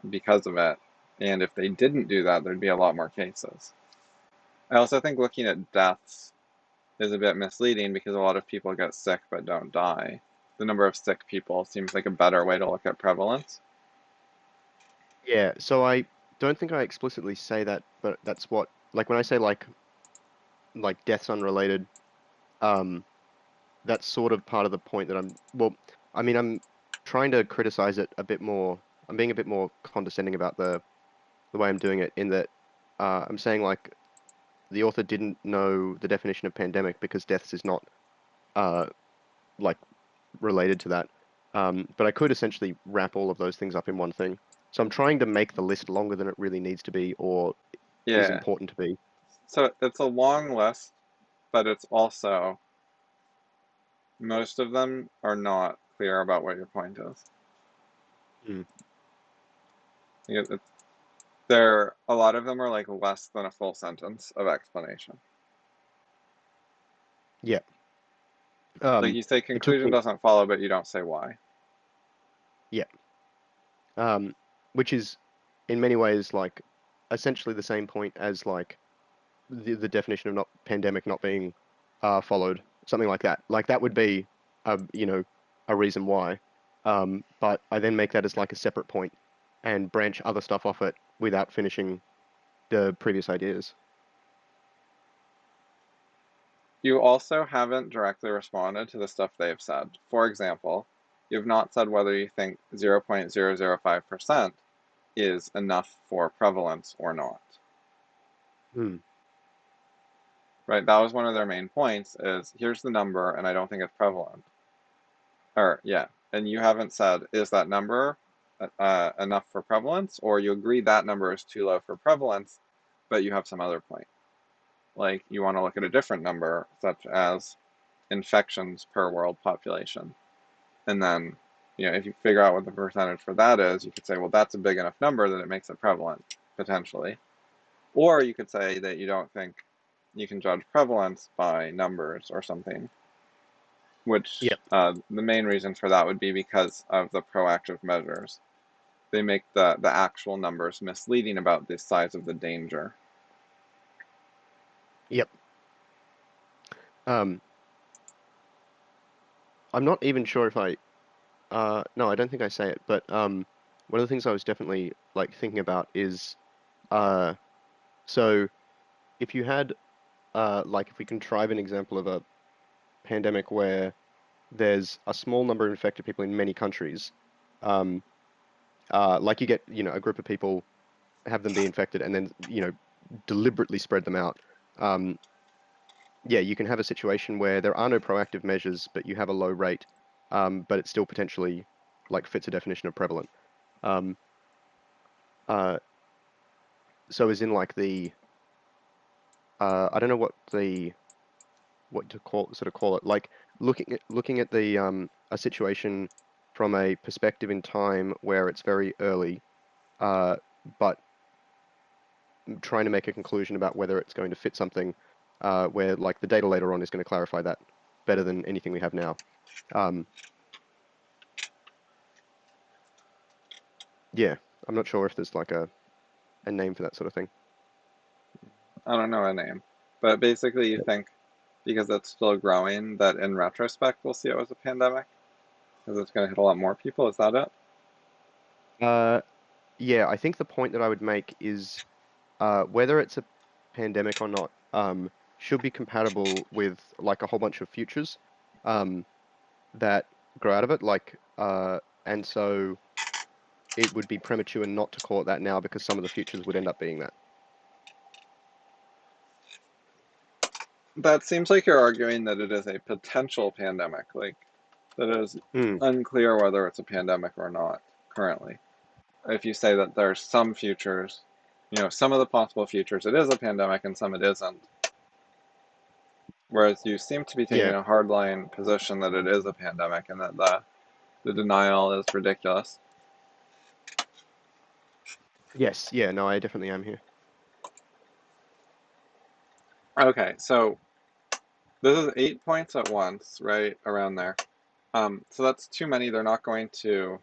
because of it, and if they didn't do that, there'd be a lot more cases. I also think looking at deaths is a bit misleading because a lot of people get sick but don't die. The number of sick people seems like a better way to look at prevalence. Yeah, so I don't think I explicitly say that, but that's what like when I say like deaths unrelated, um, that's sort of part of the point that I mean I'm trying to criticize it a bit more. I'm being a bit more condescending about the way I'm doing it in that I'm saying like the author didn't know the definition of pandemic because deaths is not uh like related to that. But I could essentially wrap all of those things up in one thing. So I'm trying to make the list longer than it really needs to be or is Yeah. important to be. So it's a long list, but it's also, most of them are not clear about what your point is. Mm. It, a lot of them are like less than a full sentence of explanation. Yeah. Like you say It took conclusion me, doesn't follow, but you don't say why. yeah. Um, which is in many ways like essentially the same point as like the definition of not pandemic not being followed, something like that. Like that would be you know, a reason why. But I then make that as like a separate point and branch other stuff off it without finishing the previous ideas. You also haven't directly responded to the stuff they've said. For example, you've not said whether you think 0.005% is enough for prevalence or not. Hmm. Right? That was one of their main points is here's the number and I don't think it's prevalent. Or yeah, and you haven't said is that number enough for prevalence, or you agree that number is too low for prevalence, but you have some other point. Like you want to look at a different number, such as infections per world population, and then if you figure out what the percentage for that is, you could say, well, that's a big enough number that it makes it prevalent, potentially. Or you could say that you don't think you can judge prevalence by numbers or something, which Yep. the main reason for that would be because of the proactive measures. They make the actual numbers misleading about the size of the danger. Yep. Um, I'm not even sure if no, I don't think I say it, but one of the things I was definitely like thinking about is uh, so if you had like if we contrive an example of a pandemic where there's a small number of infected people in many countries, um, like you get, a group of people, have them be infected, and then, deliberately spread them out. Um, yeah, you can have a situation where there are no proactive measures, but you have a low rate, but it still potentially like fits a definition of prevalent. Um, uh, so as in like I don't know what to call it, like looking at the a situation from a perspective in time where it's very early, uh, but trying to make a conclusion about whether it's going to fit something, where like the data later on is going to clarify that better than anything we have now. Um, yeah, I'm not sure if there's like a name for that sort of thing. I don't know a name, but basically you Yep. think because it's still growing that in retrospect we'll see it was a pandemic because it's going to hit a lot more people. Is that it? Uh, yeah, I think the point that I would make is whether it's a pandemic or not, should be compatible with like a whole bunch of futures um, that grow out of it. And so it would be premature not to call it that now because some of the futures would end up being that. That seems like you're arguing that it is a potential pandemic, like that it is Mm, unclear whether it's a pandemic or not currently. If you say that there's some futures, some of the possible futures, it is a pandemic and some it isn't. Whereas you seem to be taking yeah. a hardline position that it is a pandemic and that the denial is ridiculous. Yes. Yeah. No, I definitely am here. Okay, so this is 8 points at once, right around there. So that's too many. They're not going to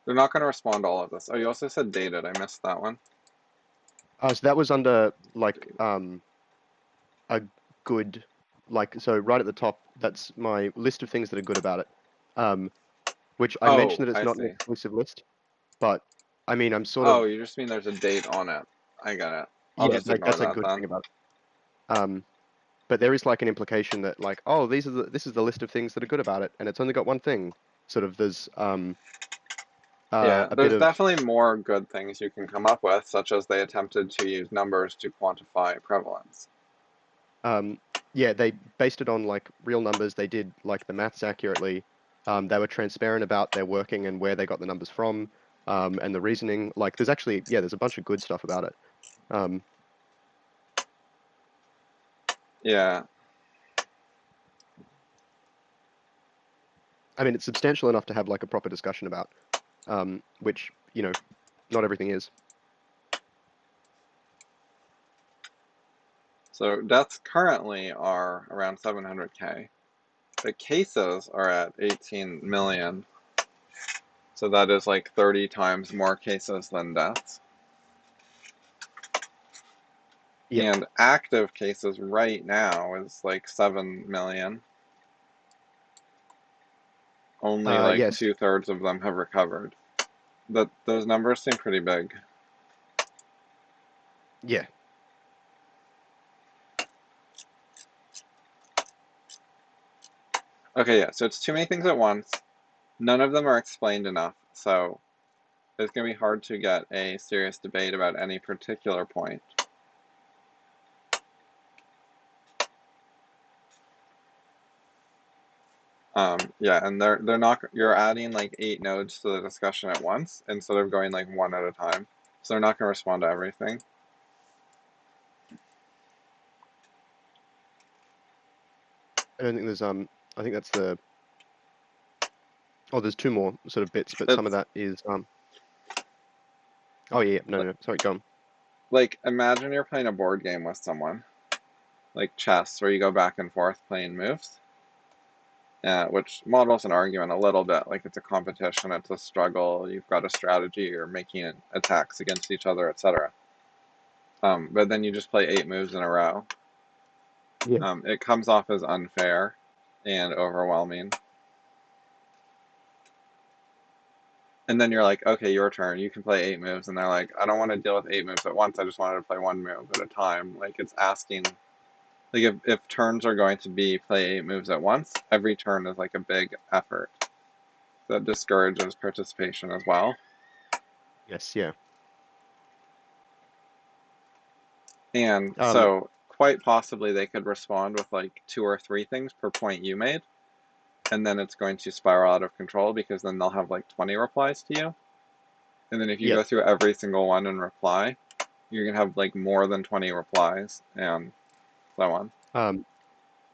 respond to all of this. Oh, you also said dated. I missed that one. So that was under like a good, so right at the top, that's my list of things that are good about it. Um, which I Oh, mentioned that it's I not an see. exclusive list, but I mean, I'm sort Oh, of, you just mean there's a date on it. I get it. I'll yeah, just like ignore that's a that good then. thing about it. But there is like an implication that like, oh, this is the list of things that are good about it, and it's only got one thing. Sort of, there's Yeah, a bit there's of definitely more good things you can come up with, such as they attempted to use numbers to quantify prevalence. um, yeah, they based it on like real numbers. They did like the maths accurately. They were transparent about their working and where they got the numbers from, and the reasoning. Like, there's actually, yeah, there's a bunch of good stuff about it. Um, Yeah, I mean, it's substantial enough to have like a proper discussion about, which, not everything is. so deaths currently are around 700K. The cases are at 18 million, so that is like 30 times more cases than deaths. Yep. And active cases right now is like 7 million. Only like Yes. two-thirds of them have recovered. Those numbers seem pretty big. Yeah. Okay, yeah, so it's too many things at once. None of them are explained enough, so it's going to be hard to get a serious debate about any particular point. Yeah, and they're not. You're adding like 8 nodes to the discussion at once instead of going like one at a time. So they're not going to respond to everything. I don't think there's I think that's the Oh, there's two more sort of bits, but some of It's that is oh yeah, no, no, sorry, go on. like imagine you're playing a board game with someone, like chess, where you go back and forth playing moves, which models an argument a little bit. Like it's a competition, it's a struggle. You've got a strategy, you're making attacks against each other, etc. But then you just play 8 moves in a row. Yeah. It comes off as unfair and overwhelming. And then you're like, okay, your turn. You can play 8 moves. And they're like, I don't want to deal with 8 moves at once. I just wanted to play 1 move at a time. Like it's asking, like if turns are going to be play 8 moves at once, every turn is like a big effort. That discourages participation as well. Yes, yeah. And Um, so quite possibly they could respond with like 2 or 3 things per point you made. And then it's going to spiral out of control because then they'll have like 20 replies to you. And then if you yeah. go through every single one and reply, you're gonna have like more than 20 replies and so on. Um,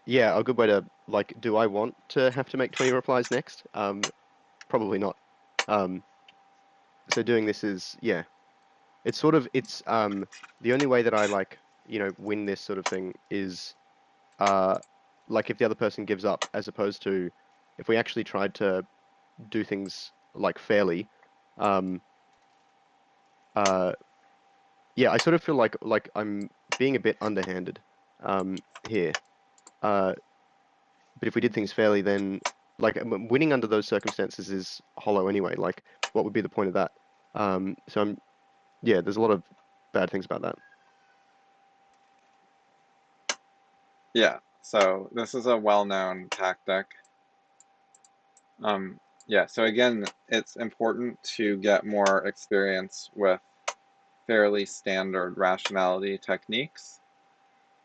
yeah, a good way to like, do I want to have to make 20 replies next? Probably not. Um, so doing this is, yeah, it's sort of the only way that I like, win this sort of thing is uh like if the other person gives up, as opposed to if we actually tried to do things like fairly. Um, uh, yeah, I sort of feel like I'm being a bit underhanded here. Uh, but if we did things fairly, then like winning under those circumstances is hollow anyway. Like, what would be the point of that? So yeah, there's a lot of bad things about that. Yeah, so this is a well-known tactic. Yeah, so again, it's important to get more experience with fairly standard rationality techniques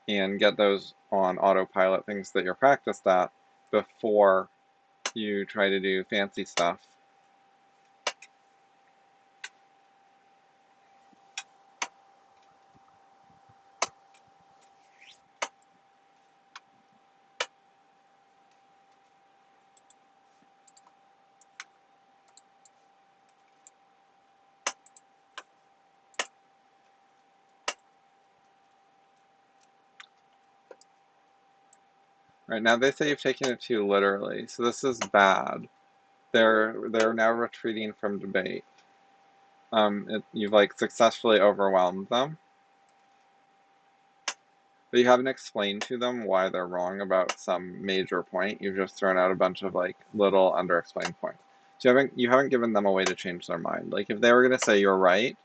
and get those on autopilot, things that you're practiced at, before you try to do fancy stuff. Right now, they say you've taken it too literally, so this is bad. They're now retreating from debate. You've like successfully overwhelmed them, but you haven't explained to them why they're wrong about some major point. You've just thrown out a bunch of like little underexplained points. So you haven't given them a way to change their mind. Like if they were gonna say you're right,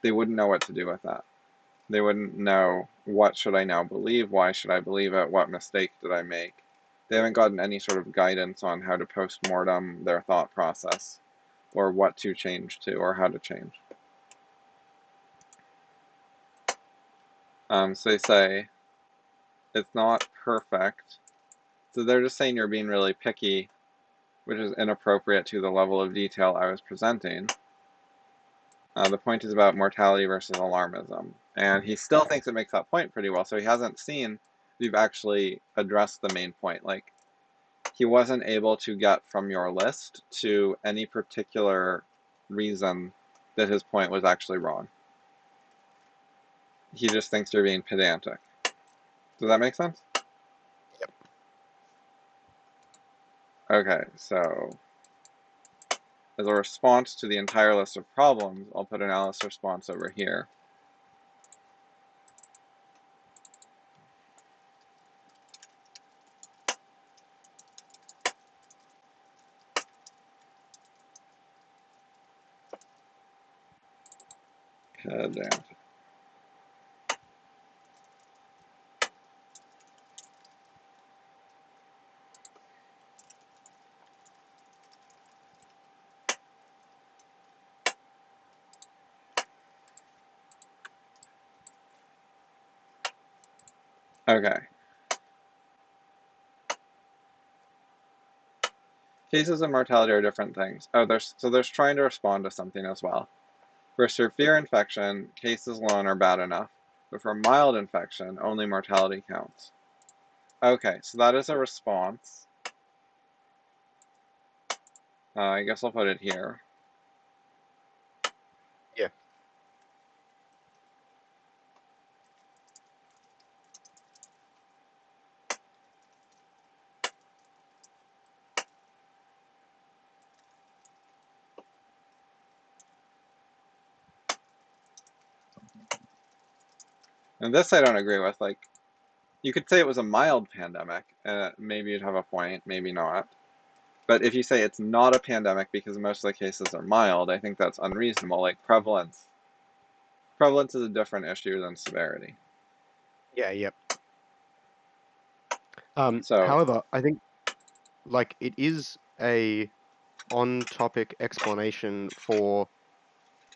they wouldn't know what to do with that. They wouldn't know what should I now believe, why should I believe it, what mistake did I make. They haven't gotten any sort of guidance on how to post-mortem their thought process, or what to change to, or how to change. So they say it's not perfect. So they're just saying you're being really picky, which is inappropriate to the level of detail I was presenting. The point is about mortality versus alarmism. And he still thinks it makes that point pretty well, so he hasn't seen you've actually addressed the main point. Like, he wasn't able to get from your list to any particular reason that his point was actually wrong. He just thinks you're being pedantic. Does that make sense? Yep. Okay, so as a response to the entire list of problems, I'll put an Alice response over here. Pedantic. Okay. Cases of mortality are different things. Oh, there's trying to respond to something as well. For severe infection, cases alone are bad enough, but for mild infection, only mortality counts. Okay, so that is a response I guess I'll put it here. Yeah. And this I don't agree with. Like, you could say it was a mild pandemic, maybe you'd have a point, maybe not. But if you say it's not a pandemic because most of the cases are mild, I think that's unreasonable. Like prevalence is a different issue than severity. Yeah, yep. So, However, I think like it is a on-topic explanation for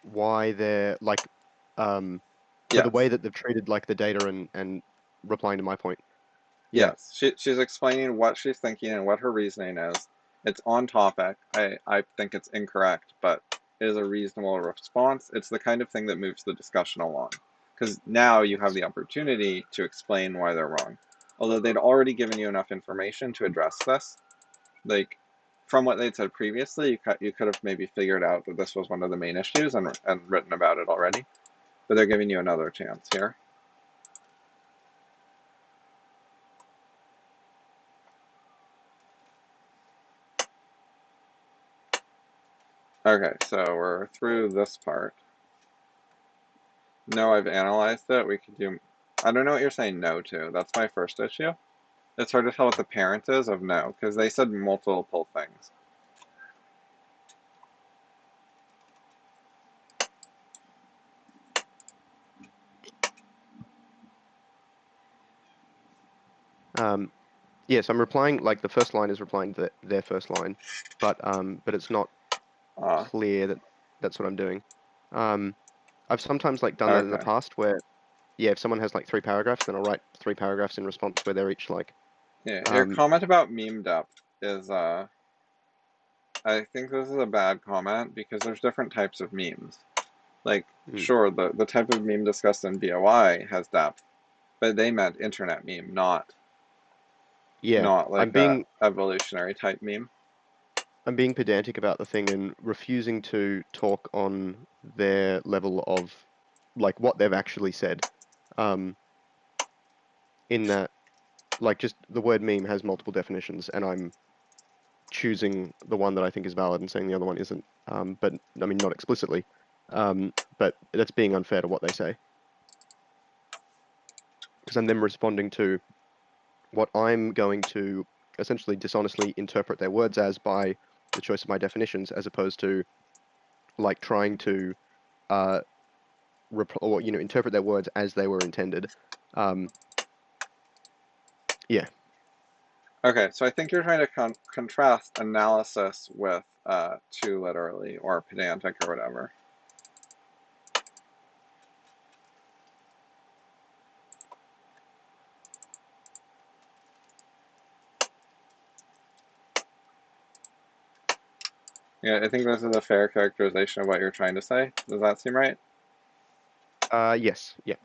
why they're like for the way yes, that they've treated like the data and replying to my point. Yeah. yes, she's explaining what she's thinking and what her reasoning is. It's on topic. I think it's incorrect, but it is a reasonable response. It's the kind of thing that moves the discussion along. Because now you have Yes. the opportunity to explain why they're wrong. Although they'd already given you enough information to address this, like from what they'd said previously, you could have maybe figured out that this was one of the main issues and written about it already. But they're giving you another chance here. Okay, so we're through this part. No, I've analyzed it. We could do. I don't know what you're saying no to. That's my first issue. It's hard to tell what the parent is of no, because they said multiple things. Um, yes, I'm replying like the first line is replying to their first line, but it's not Ah, clear that that's what I'm doing. Um, I've sometimes like done that in the okay. past where yeah, if someone has like three paragraphs, then I'll write three paragraphs in response where they're each like Yeah, your um comment about meme depth is I think this is a bad comment because there's different types of memes. Like, mm, sure, the type of meme discussed in BOI has depth, but they meant internet meme, yeah, not I'm like a being evolutionary type meme. I'm being pedantic about the thing and refusing to talk on their level of like what they've actually said. Um, in that like just the word meme has multiple definitions and I'm choosing the one that I think is valid and saying the other one isn't. But I mean not explicitly. But that's being unfair to what they say because I'm then responding to what I'm going to essentially dishonestly interpret their words as by the choice of my definitions, as opposed to like trying to uh, or interpret their words as they were intended. Um, yeah. Okay, so I think you're trying to contrast analysis with too literally or pedantic or whatever. Yeah, I think this is a fair characterization of what you're trying to say. Does that seem right? Yes. Yeah.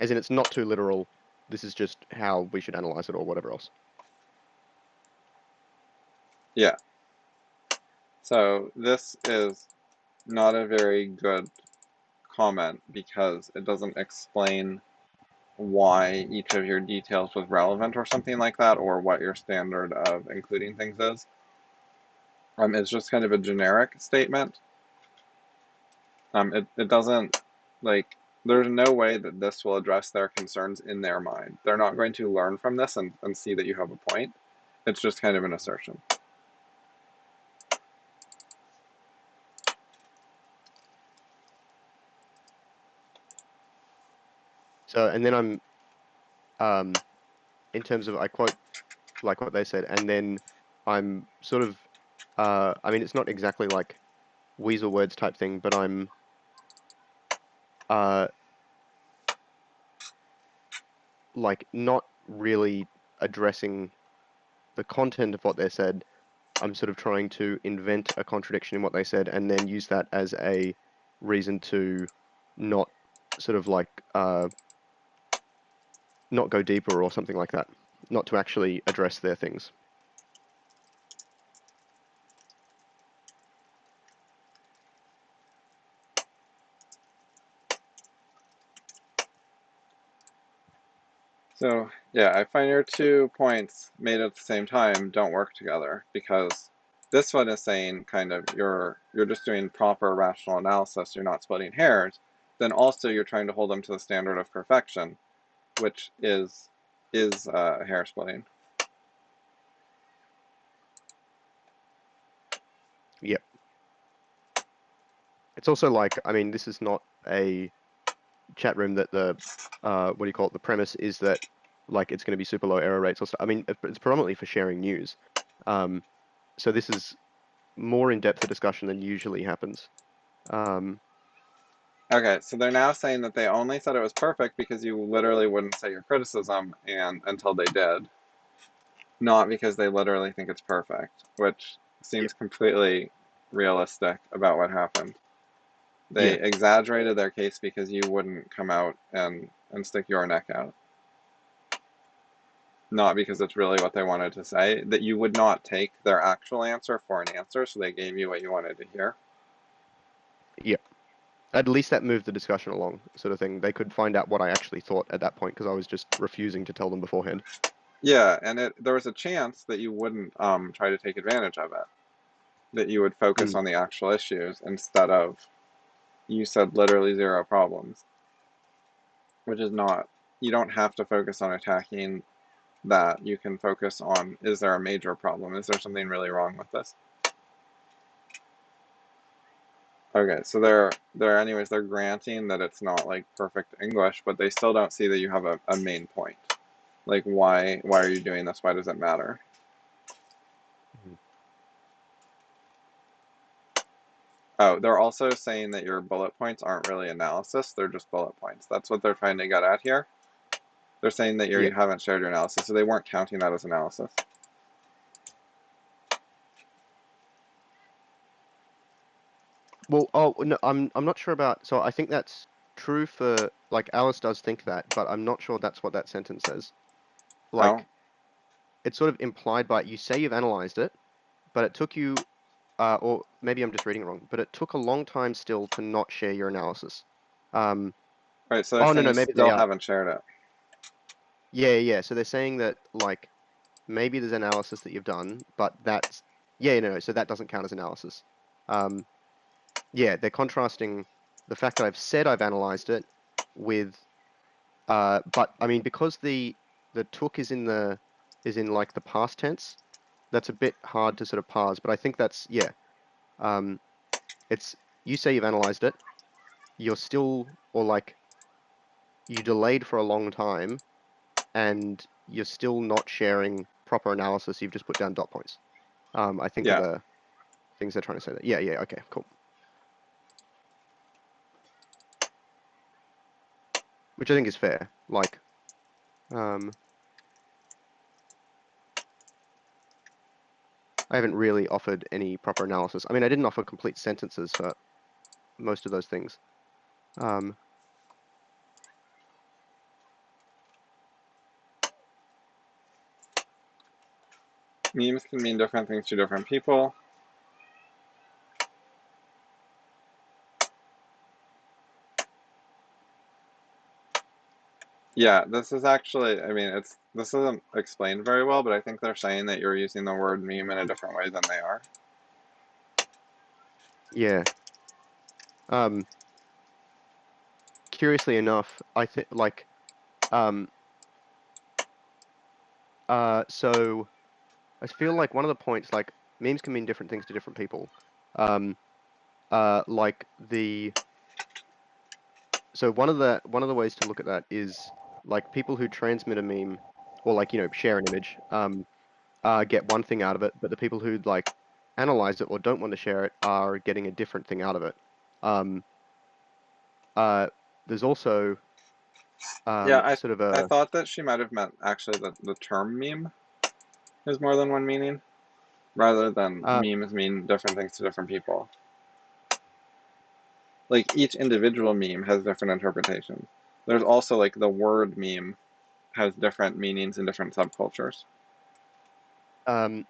As in, it's not too literal. This is just how we should analyze it, or whatever else. Yeah. So this is not a very good comment because it doesn't explain why each of your details was relevant or something like that, or what your standard of including things is. It's just kind of a generic statement. It doesn't like there's no way that this will address their concerns in their mind. They're not going to learn from this and see that you have a point. It's just kind of an assertion. So, and then um, in terms of I quote like what they said, and then I'm sort of, I mean, it's not exactly like weasel words type thing, but I'm, uh, like not really addressing the content of what they said. I'm sort of trying to invent a contradiction in what they said and then use that as a reason to not sort of like not go deeper or something like that, not to actually address their things. So yeah, I find your 2 points made at the same time don't work together because this one is saying kind of you're just doing proper rational analysis, you're not splitting hairs. Then also you're trying to hold them to the standard of perfection, which is hair splitting. Yep. It's also like, I mean, this is not a chat room that the what do you call it? The premise is that like it's going to be super low error rates or stuff. I mean, it's predominantly for sharing news. Um, so this is more in depth a discussion than usually happens. Okay, so they're now saying that they only said it was perfect because you literally wouldn't say your criticism and until they did, not because they literally think it's perfect, which Yeah, seems completely realistic about what happened. They yeah, exaggerated their case because you wouldn't come out and stick your neck out. Not because it's really what they wanted to say, that you would not take their actual answer for an answer, so they gave you what you wanted to hear. yeah. At least that moved the discussion along, sort of thing. They could find out what I actually thought at that point because I was just refusing to tell them beforehand. Yeah, and there was a chance that you wouldn't try to take advantage of it, that you would focus Mm, on the actual issues instead of you said literally zero problems, which is not, you don't have to focus on attacking that. You can focus on, is there a major problem? Is there something really wrong with this? Okay, so they're granting that it's not like perfect English, but they still don't see that you have a main point. Like why are you doing this? Why does it matter? mhm. Oh, they're also saying that your bullet points aren't really analysis, they're just bullet points. That's what they're trying to get at here. They're saying that Yeah. you haven't shared your analysis, so they weren't counting that as analysis. Well, oh no, I'm not sure about. So I think that's true for like Alice does think that, but I'm not sure that's what that sentence says. Oh, Like it's sort of implied by you say you've analyzed it, but it took you, or maybe I'm just reading it wrong, but it took a long time still to not share your analysis. Um, right, so they're oh no, saying no, you maybe they still are. haven't shared it. Yeah, yeah. So they're saying that like maybe there's analysis that you've done, but that's yeah, no, no. So that doesn't count as analysis. Um, yeah, they're contrasting the fact that I've said I've analyzed it with but I mean because the took is in like the past tense, that's a bit hard to sort of parse, but I think that's yeah. Um, it's you say you've analyzed it, you're still or like you delayed for a long time and you're still not sharing proper analysis, you've just put down dot points. I think are Yeah. the things they're trying to say that. Yeah, yeah, okay, cool. Which I think is fair. Like, um, I haven't really offered any proper analysis. I mean, I didn't offer complete sentences for most of those things. Um, Memes can mean different things to different people. Yeah, this is actually, I mean, this isn't explained very well, but I think they're saying that you're using the word meme in a different way than they are. yeah. Um, Curiously enough, I think like, um, so I feel like one of the points, like memes can mean different things to different people. Um, like so one of the ways to look at that is like people who transmit a meme or like, you know, share an image, get one thing out of it, but the people who like analyze it or don't want to share it are getting a different thing out of it. Um, uh, there's also Yeah, sort of I a thought that she might have meant actually that the term meme has more than one meaning, rather than uh, memes mean different things to different people. Like each individual meme has different interpretations. There's also like the word meme has different meanings in different subcultures. um,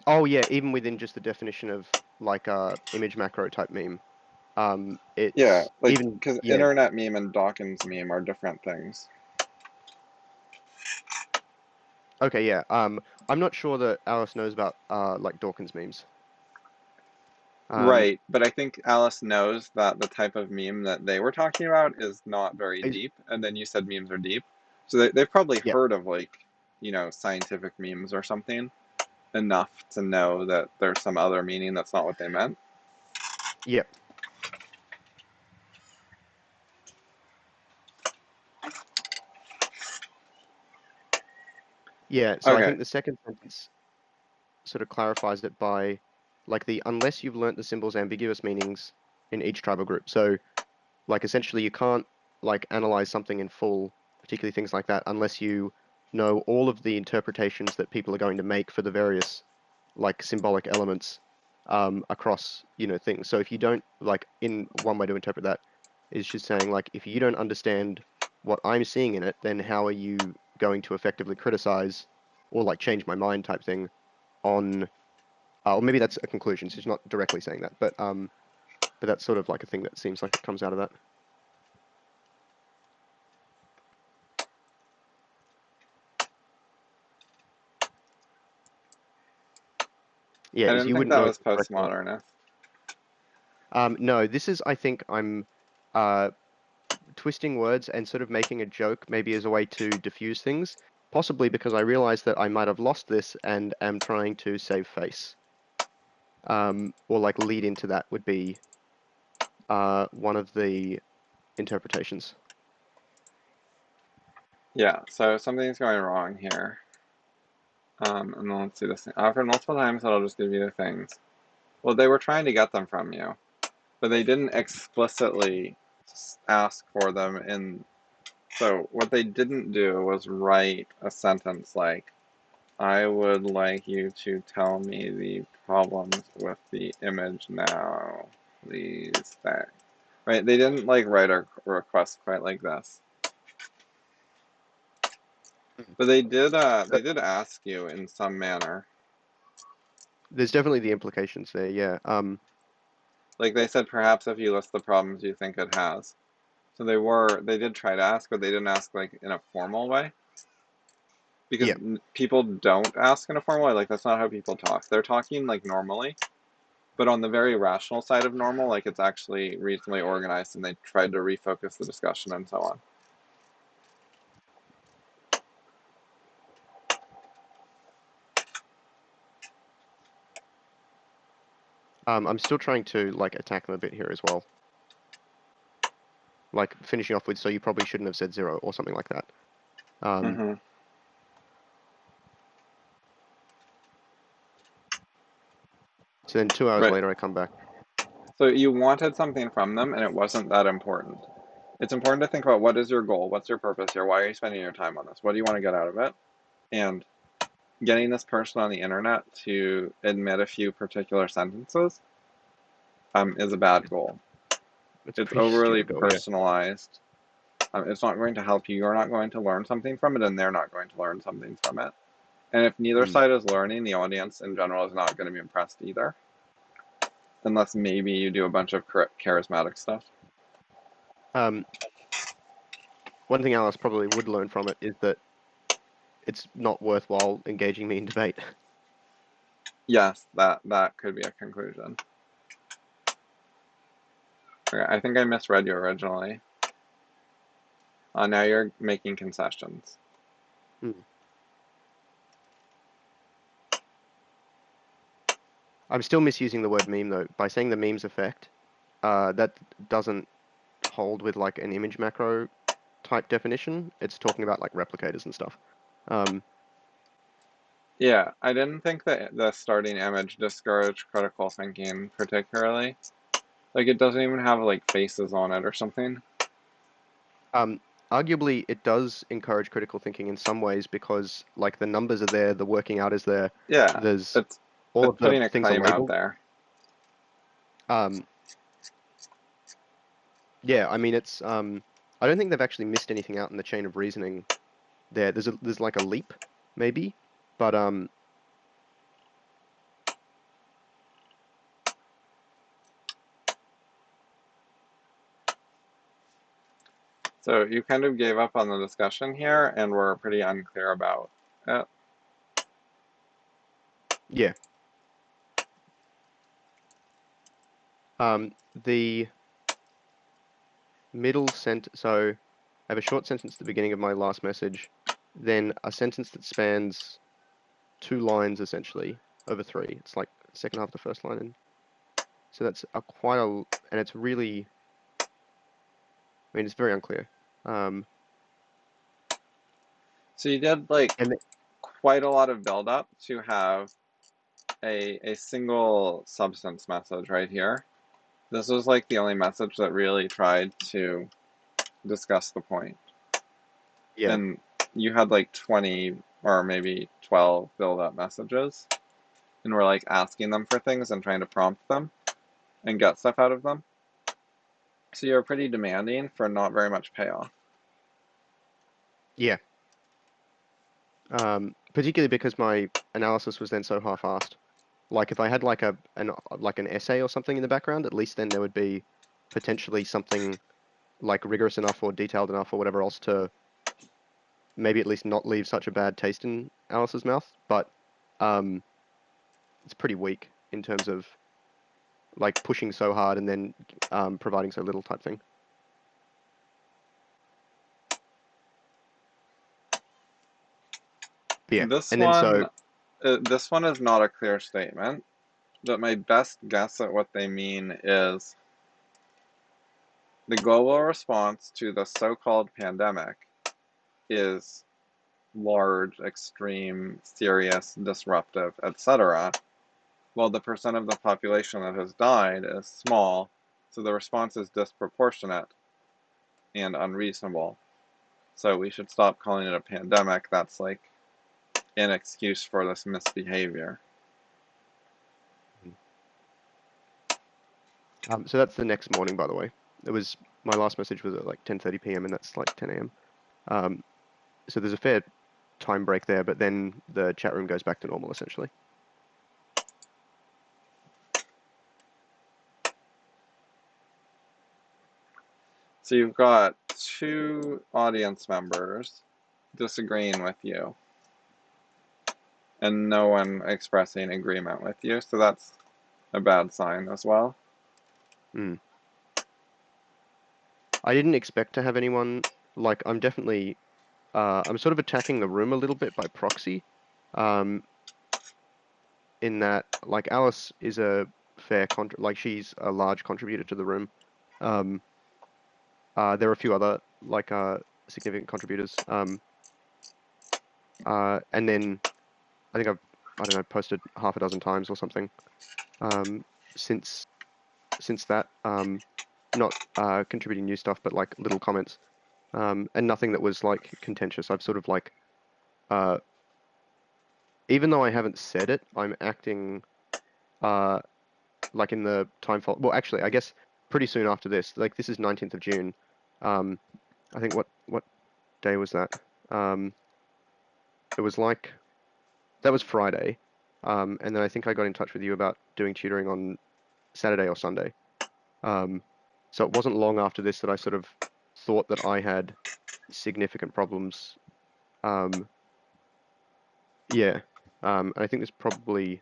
oh yeah, even within just the definition of like image macro type meme, Yeah, it's like even because yeah internet meme and Dawkins meme are different things. Okay, yeah. I'm not sure that Alice knows about like Dawkins memes. Um, Right, but I think Alice knows that the type of meme that they were talking about is not very is deep, and then you said memes are deep. So they've probably yeah, heard of like, scientific memes or something enough to know that there's some other meaning that's not what they meant. yeah, yeah. So I Okay, think the second sentence sort of clarifies it by like the unless you've learnt the symbol's ambiguous meanings in each tribal group. So like essentially you can't like analyze something in full, particularly things like that, unless you know all of the interpretations that people are going to make for the various like symbolic elements across, things. So if you don't like in one way to interpret that is just saying like if you don't understand what I'm seeing in it, then how are you going to effectively criticize or like change my mind type thing on or maybe that's a conclusion, so she's not directly saying that, but that's sort of like a thing that seems like it comes out of that. Yeah, I is didn't you think wouldn't that know was the correct word. postmodernist. No, this is, I think I'm uh, twisting words and sort of making a joke, maybe as a way to diffuse things, possibly because I realize that I might have lost this and am trying to save face. Or like lead into that would be one of the interpretations. Yeah, so something's going wrong here. And then let's see this thing. Offered multiple times that I'll just give you the things. Well, they were trying to get them from you, but they didn't explicitly ask for them in. So what they didn't do was write a sentence like, I would like you to tell me the problems with the image now, please. Thanks. Right? They didn't like write a request quite like this. Mhm. But they did But ask you in some manner. there's definitely the implications there, yeah. Like they said perhaps if you list the problems you think it has. So they did try to ask, but they didn't ask like in a formal way. Because Yeah. people don't ask in a formal way. Like that's not how people talk. They're talking like normally, but on the very rational side of normal, like it's actually reasonably organized, and they tried to refocus the discussion and so on. I'm still trying to like attack them a bit here as well. Like finishing off with, so you probably shouldn't have said zero or something like that. Um, Hmm. so then 2 hours Right. later, I come back. So you wanted something from them, and it wasn't that important. It's important to think about what is your goal, what's your purpose here, why are you spending your time on this, what do you want to get out of it, and getting this person on the internet to admit a few particular sentences is a bad goal. It's a It's pretty overly stupid goal, yeah. personalized. It's not going to help you. You're not going to learn something from it, and they're not going to learn something from it. And if neither Mm. side is learning, the audience in general is not going to be impressed either, unless maybe you do a bunch of charismatic stuff. Um, One thing Alice probably would learn from it is that it's not worthwhile engaging me in debate. Yes, that could be a conclusion. Okay, I think I misread you originally. Now you're making concessions. Mm. I'm still misusing the word meme though. By saying the memes effect, that doesn't hold with like an image macro type definition. It's talking about like replicators and stuff. Um, Yeah, I didn't think that the starting image discouraged critical thinking particularly. Like it doesn't even have like faces on it or something. um, Arguably, it does encourage critical thinking in some ways because like the numbers are there, the working out is there. Yeah, There's it's all it's of the putting a things are claim out labeled. there. Um, yeah, I mean it's I don't think they've actually missed anything out in the chain of reasoning there. There's like a leap maybe, but So you kind of gave up on the discussion here and were pretty unclear about it. Yeah. The middle sentence, so I have a short sentence at the beginning of my last message, then a sentence that spans 2 lines essentially over 3. It's like second half of the first line, and so that's and it's really, I mean, it's very unclear. Um, So you did like and quite a lot of build-up to have a single substance message right here. This was like the only message that really tried to discuss the point. yeah, And you had like 20 or maybe 12 build-up messages, and we're like asking them for things and trying to prompt them and get stuff out of them. So you're pretty demanding for not very much payoff. yeah. Particularly because my analysis was then so half-assed. Like if I had like an essay or something in the background, at least then there would be potentially something like rigorous enough or detailed enough or whatever else to maybe at least not leave such a bad taste in Alice's mouth. But um, it's pretty weak in terms of like pushing so hard and then providing so little type thing. Yeah, This and then so one, this one is not a clear statement, but my best guess at what they mean is the global response to the so-called pandemic is large, extreme, serious, disruptive, etc., while the percent of the population that has died is small, so the response is disproportionate and unreasonable. So we should stop calling it a pandemic. That's like an excuse for this misbehavior. so that's the next morning, by the way. It was my last message was at like 10:30 p.m. and that's like 10 a.m. Um, so there's a fair time break there, but then the chat room goes back to normal essentially. So you've got two audience members disagreeing with you and no one expressing agreement with you, so that's a bad sign as well. Mm. I didn't expect to have anyone like I'm sort of attacking the room a little bit by proxy, um, in that like Alice is a like she's a large contributor to the room. Um, there are a few other like significant contributors. And then I think I don't know, posted half a dozen times or something um, since that. Not contributing new stuff, but like little comments, and nothing that was like contentious. I've sort of like, uh, even though I haven't said it, I'm acting uh, like in the time fault. Well, actually, I guess pretty soon after this, like this is 19th of June. Um, I think what day was that? Um, it was like that was Friday, and then I think I got in touch with you about doing tutoring on Saturday or Sunday. Um, so it wasn't long after this that I sort of thought that I had significant problems. Um, yeah, and I think this probably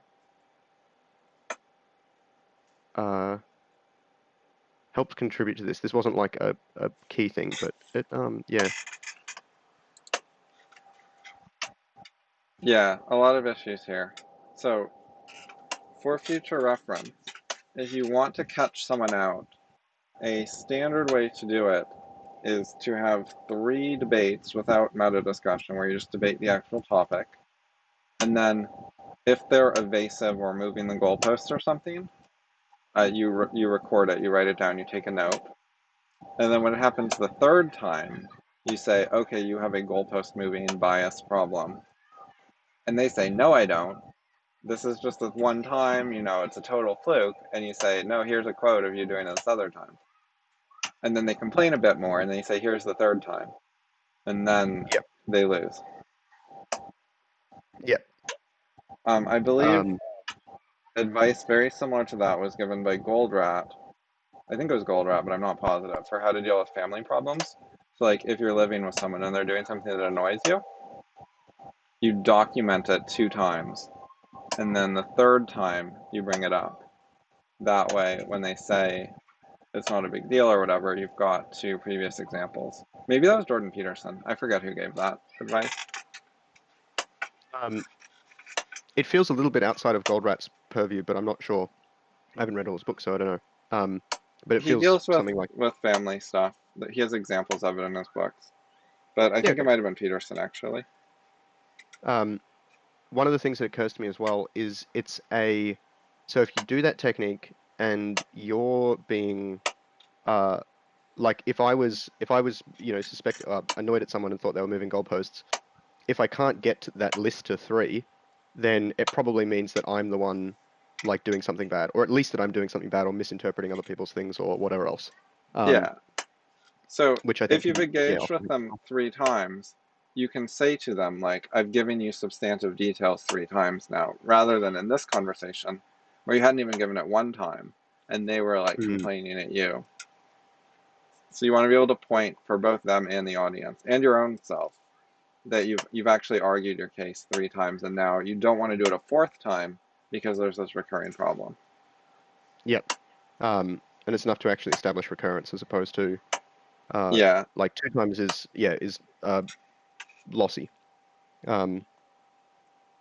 uh, helped contribute to this. This wasn't like a key thing, but yeah. Yeah, a lot of issues here. So, for future reference, if you want to catch someone out, a standard way to do it is to have 3 debates without meta discussion, where you just debate the actual topic. And then, if they're evasive or moving the goalpost or something, you record it, you write it down, you take a note. And then when it happens the third time, you say, okay, you have a goalpost moving bias problem. And they say, no, I don't. This is just this one time, it's a total fluke. And you say, no, here's a quote of you doing it this other time. And then they complain a bit more, and then you say, here's the third time. And then Yep. they lose. Yep. I believe Um, advice very similar to that was given by Goldratt. I think it was Goldratt, but I'm not positive, for how to deal with family problems. So, like, if you're living with someone and they're doing something that annoys you, you document it 2 times. and then the third time you bring it up. That way, when they say it's not a big deal or whatever, you've got two previous examples. Maybe that was Jordan Peterson. I forget who gave that advice. Um, it feels a little bit outside of Goldratt's purview, but I'm not sure. I haven't read all his books, so I don't know. But it He feels deals something like, with family stuff. He has examples of it in his books. But I yeah, think it okay. might have been Peterson, actually. Um, one of the things that occurs to me as well is so if you do that technique and you're being, uh, like if I was, annoyed at someone and thought they were moving goalposts, if I can't get that list to 3, then it probably means that I'm the one like doing something bad, or at least that I'm doing something bad or misinterpreting other people's things or whatever else. Um, Yeah. So which I think if you've can, yeah, engaged with often. them 3 times, you can say to them, like, I've given you substantive details 3 times now, rather than in this conversation where you hadn't even given it 1 time and they were like Mm, complaining at you. So you want to be able to point for both them and the audience and your own self that you've actually argued your case 3 times, and now you don't want to do it a 4th time because there's this recurring problem. yep. And it's enough to actually establish recurrence as opposed to Yeah, like 2 times is lossy. Um,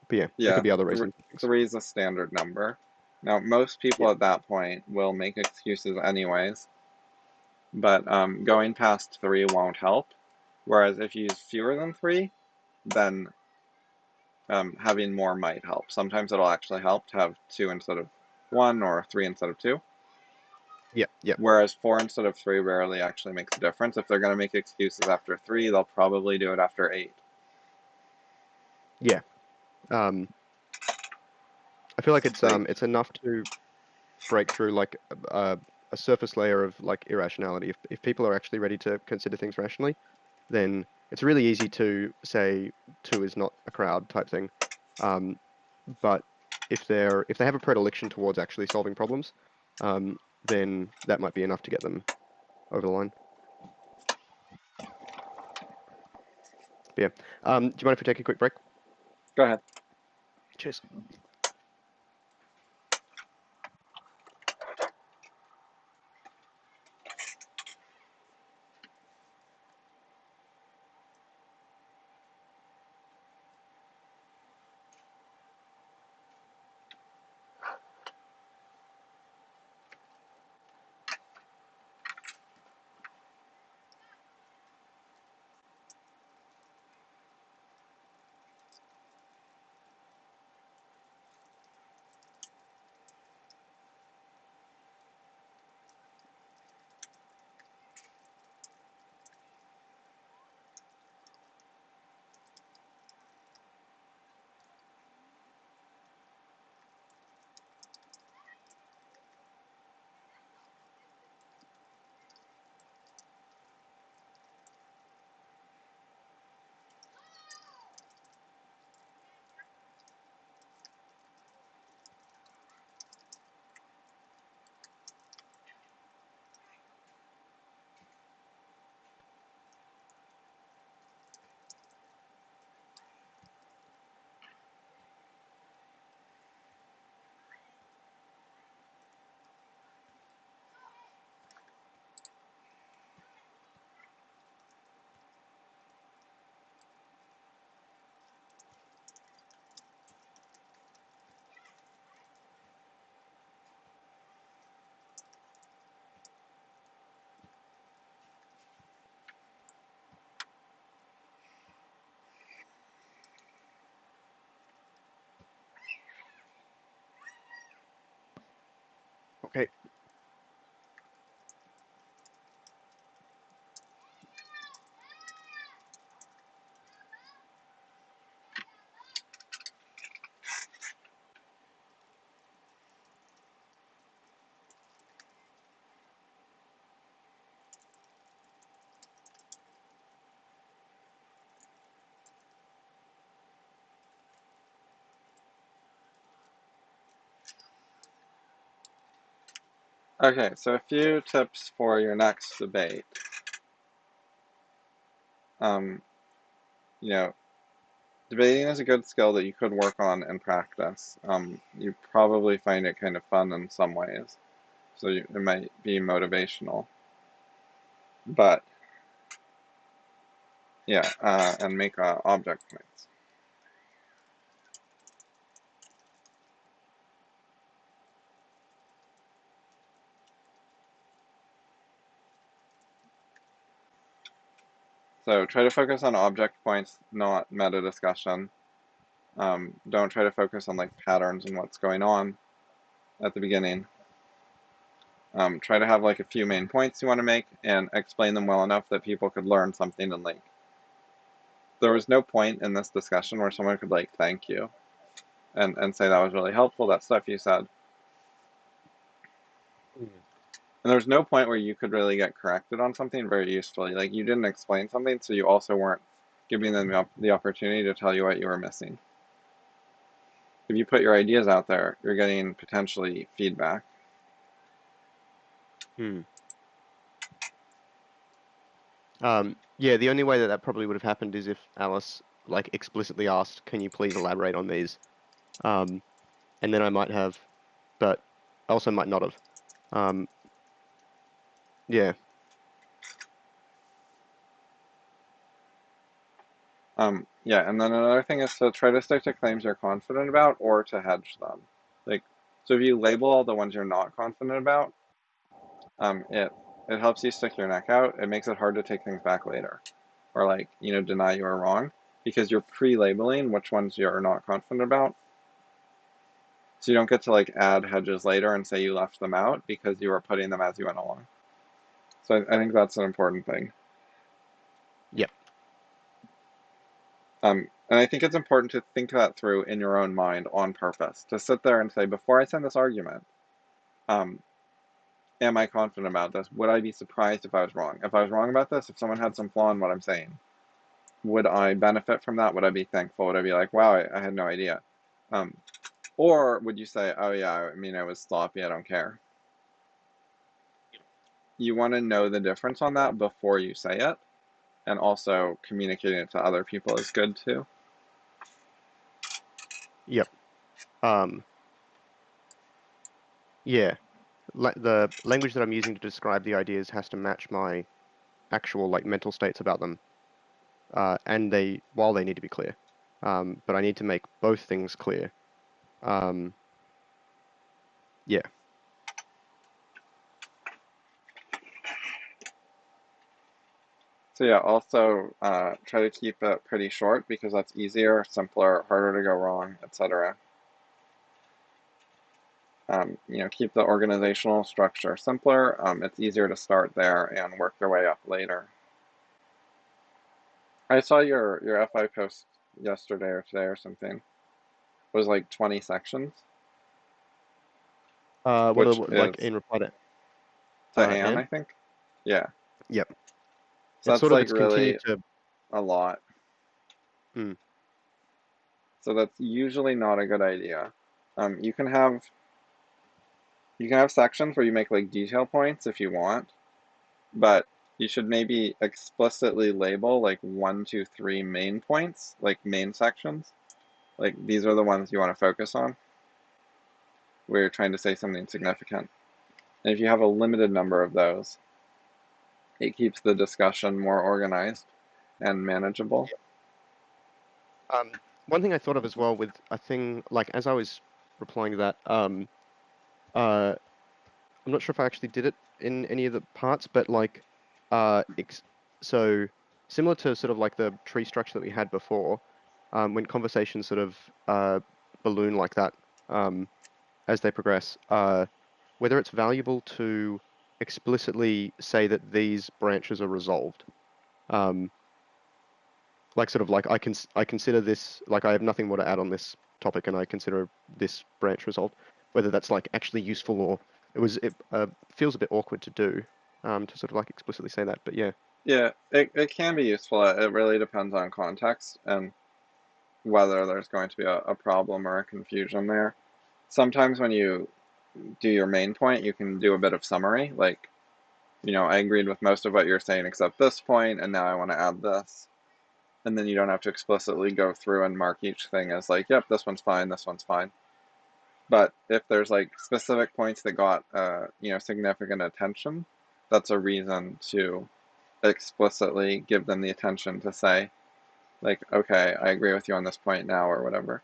but yeah, there yeah. could be other reasons for things. 3 is a standard number. Now, most people Yep. at that point will make excuses anyways, but going past 3 won't help. Whereas if you use fewer than 3, then having more might help. Sometimes it'll actually help to have 2 instead of 1 or 3 instead of 2. Yep. Yep. Whereas 4 instead of 3 rarely actually makes a difference. If they're going to make excuses after 3, they'll probably do it after 8. Yeah. Um, I feel like Like, it's enough to break through like a surface layer of like irrationality. If people are actually ready to consider things rationally, then it's really easy to say 2 is not a crowd type thing. Um, but if they have a predilection towards actually solving problems, then that might be enough to get them over the line. But yeah. Do you mind if we take a quick break? go ahead. Cheers. Okay. Okay, so a few tips for your next debate. Um, you know, debating is a good skill that you could work on and practice. You probably find it kind of fun in some ways, so it might be motivational. But yeah, and make object points. So try to focus on object points, not meta discussion. Don't try to focus on like patterns and what's going on at the beginning. Try to have like a few main points you want to make and explain them well enough that people could learn something and like there was no point in this discussion where someone could like thank you and say that was really helpful, that stuff you said. And there's no point where you could really get corrected on something very usefully. Like you didn't explain something, so you also weren't giving them the opportunity to tell you what you were missing. If you put your ideas out there, you're getting potentially feedback. Hmm. Yeah, the only way that that probably would have happened is if Alice like explicitly asked, "Can you please elaborate on these?" And then I might have, but I also might not have. Um, yeah. Yeah, and then another thing is to try to stick to claims you're confident about or to hedge them. Like, so if you label all the ones you're not confident about, it helps you stick your neck out. It makes it hard to take things back later, or like deny you were wrong because you're pre-labeling which ones you're not confident about. So you don't get to like add hedges later and say you left them out because you were putting them as you went along. So I think that's an important thing. Yep. And I think it's important to think that through in your own mind on purpose. To sit there and say, before I send this argument, um, am I confident about this? Would I be surprised if I was wrong? If I was wrong about this, if someone had some flaw in what I'm saying, would I benefit from that? Would I be thankful? Would I be like, wow, I had no idea? Um, or would you say, oh yeah, I mean, it was sloppy, I don't care? You want to know the difference on that before you say it, and also communicating it to other people is good too. Yep. Um, yeah. The language that I'm using to describe the ideas has to match my actual like mental states about them. And while they need to be clear. But I need to make both things clear. Um, yeah. So yeah, also try to keep it pretty short because that's easier, simpler, harder to go wrong, etc. Keep the organizational structure simpler. It's easier to start there and work their way up later. I saw your FI post yesterday or today or something. It was like 20 sections, which Like is in reply to Anne, Anne? I think. Yeah. Yep. So It's that's sort of like it's continued really to. a lot. Hmm. So that's usually not a good idea. Um, you can have you can have sections where you make like detail points if you want, but you should maybe explicitly label like one, two, three main points, like main sections. Like these are the ones you want to focus on where you're trying to say something significant. And if you have a limited number of those, it keeps the discussion more organized and manageable. One thing I thought of as well with a thing like as I was replying to that, uh, I'm not sure if I actually did it in any of the parts, but like, ex so similar to sort of like the tree structure that we had before, when conversations sort of balloon like that, as they progress, whether it's valuable to explicitly say that these branches are resolved. Um, like sort of like I consider this like I have nothing more to add on this topic and I consider this branch resolved. Whether that's like actually useful or it feels a bit awkward to do to sort of like explicitly say that. But yeah. Yeah, it can be useful. It really depends on context and whether there's going to be a problem or a confusion there. Sometimes when you do your main point, you can do a bit of summary, like, I agreed with most of what you're saying except this point, and now I want to add this. and then you don't have to explicitly go through and mark each thing as like, yep, this one's fine, this one's fine. But if there's like specific points that got significant attention, that's a reason to explicitly give them the attention to say, like, okay, I agree with you on this point now, or whatever,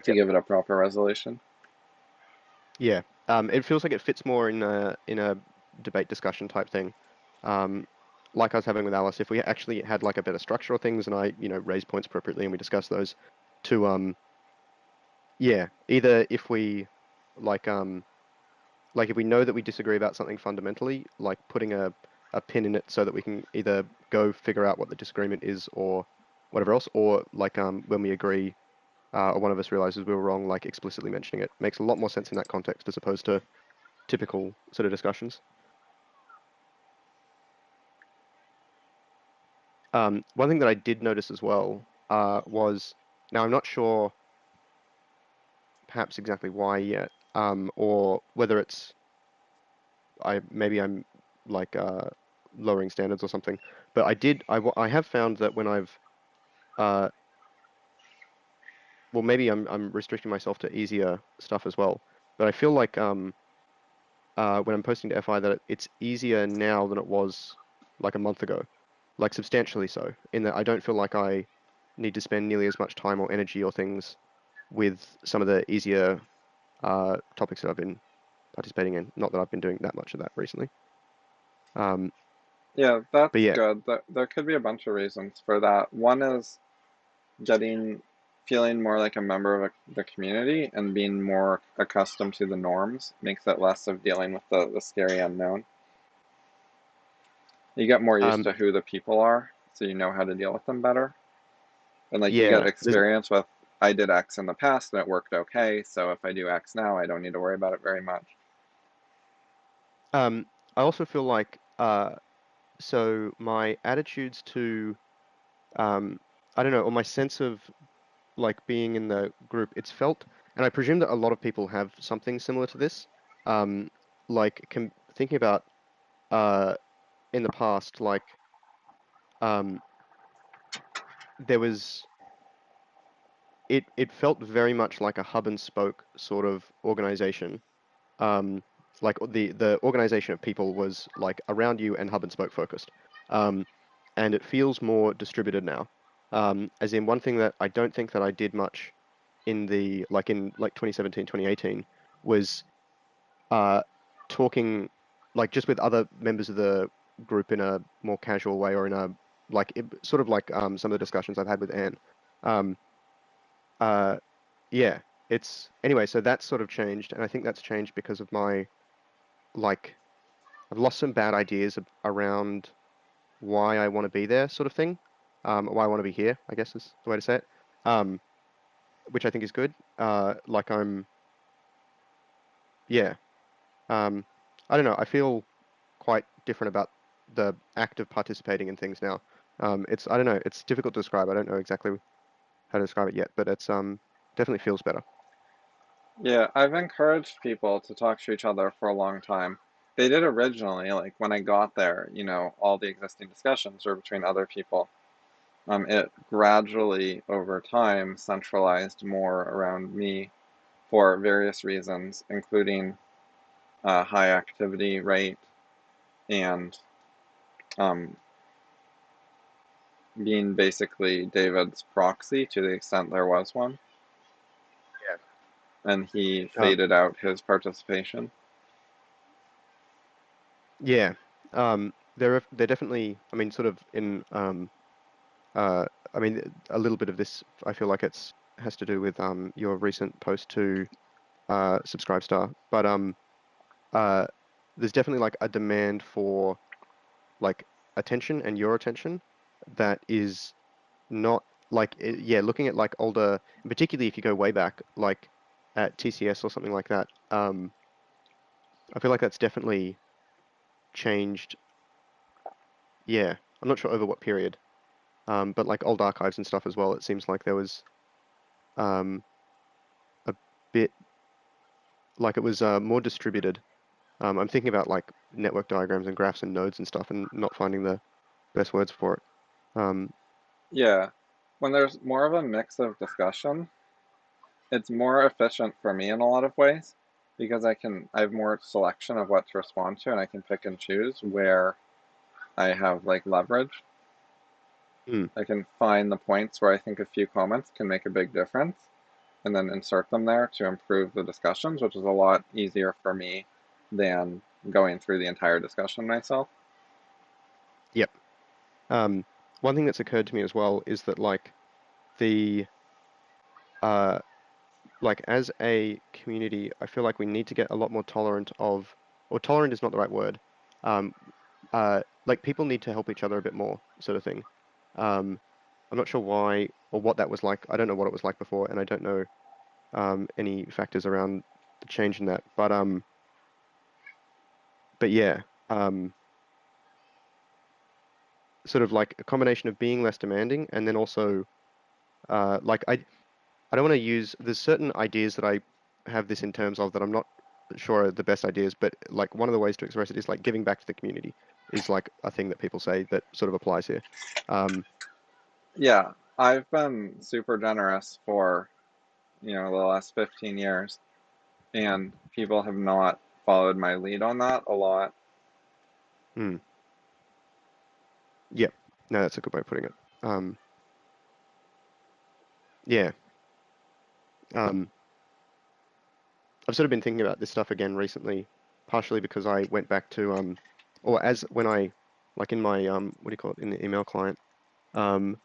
to Yep. give it a proper resolution. Yeah. It feels like it fits more in a debate discussion type thing. Um, like I was having with Alice, if we actually had like a better structure of things and I, raised points appropriately and we discuss those to yeah, either if we like if we know that we disagree about something fundamentally, like putting a pin in it so that we can either go figure out what the disagreement is or whatever else, or like when we agree or one of us realizes we were wrong, like explicitly mentioning it makes a lot more sense in that context as opposed to typical sort of discussions. One thing that I did notice as well was now I'm not sure perhaps exactly why yet, or whether it's maybe I'm like lowering standards or something. But I have found that when I've uh well maybe I'm restricting myself to easier stuff as well. But I feel like when I'm posting to FI that it's easier now than it was like a month ago, like substantially so. In that I don't feel like I need to spend nearly as much time or energy or things with some of the easier topics that I've been participating in. Not that I've been doing that much of that recently. Um, Yeah, but that's yeah, good. There could be a bunch of reasons for that. One is getting feeling more like a member of the community and being more accustomed to the norms makes it less of dealing with the scary unknown. You get more used um, to who the people are, so you know how to deal with them better. And like you get yeah. experience with, I did X in the past and it worked okay, so if I do X now, I don't need to worry about it very much. Um, I also feel like so my attitudes to I don't know, or my sense of like being in the group, it's felt, and I presume that a lot of people have something similar to this. Um, thinking about uh in the past, like um there was it felt very much like a hub and spoke sort of organization. Um, like the organization of people was like around you and hub and spoke focused. Um, and it feels more distributed now. As in one thing that I don't think that I did much in like 2017, 2018 was uh talking like just with other members of the group in a more casual way or in a sort of like some of the discussions I've had with Anne. Um, uh, yeah, it's anyway, so that's sort of changed, and I think that's changed because of my like I've lost some bad ideas around why I want to be there, sort of thing. Why I want to be here, I guess is the way to say it. Um, which I think is good. Like yeah. Um, I don't know. I feel quite different about the act of participating in things now. I don't know. It's difficult to describe. I don't know exactly how to describe it yet, but it's definitely feels better. Yeah, I've encouraged people to talk to each other for a long time. They did originally, like when I got there, all the existing discussions were between other people. It gradually, over time, centralized more around me for various reasons, including high activity rate and um, being basically David's proxy to the extent there was one, and he Yeah. faded out his participation. Yeah. They're definitely. I mean, sort of in uh. I mean, a little bit of this. I feel like it's has to do with your recent post to Subscribe Star, but uh, there's definitely like a demand for like attention and your attention that is not yeah, looking at like older, and particularly if you go way back, like at TCS or something like that, I feel like that's definitely changed. Yeah, I'm not sure over what period, but like old archives and stuff as well, it seems like there was um, a bit like it was more distributed. I'm thinking about like network diagrams and graphs and nodes and stuff and not finding the best words for it. Um, Yeah. When there's more of a mix of discussion, it's more efficient for me in a lot of ways because I have more selection of what to respond to and I can pick and choose where I have like leverage. Mm, I can find the points where I think a few comments can make a big difference and then insert them there to improve the discussions, which is a lot easier for me than going through the entire discussion myself. yep. Um, one thing that's occurred to me as well is that the uh like as a community, I feel like we need to get a lot more tolerant of, or tolerant is not the right word. Um, like people need to help each other a bit more, sort of thing. Um, I'm not sure why or what that was like. I don't know what it was like before, and I don't know any factors around the change in that. But yeah, um, sort of like a combination of being less demanding and then also like I don't want to use, there's certain ideas that I have this in terms of that I'm not sure are the best ideas, but like one of the ways to express it is like giving back to the community is like a thing that people say that sort of applies here. Um, Yeah, I've been super generous for, the last 15 years, and people have not followed my lead on that a lot. mm, yeah, no, that's a good way of putting it. Um, yeah, um, I've sort of been thinking about this stuff again recently, partially because I went back to, or as when I, like in my, what do you call it, in the email client, um,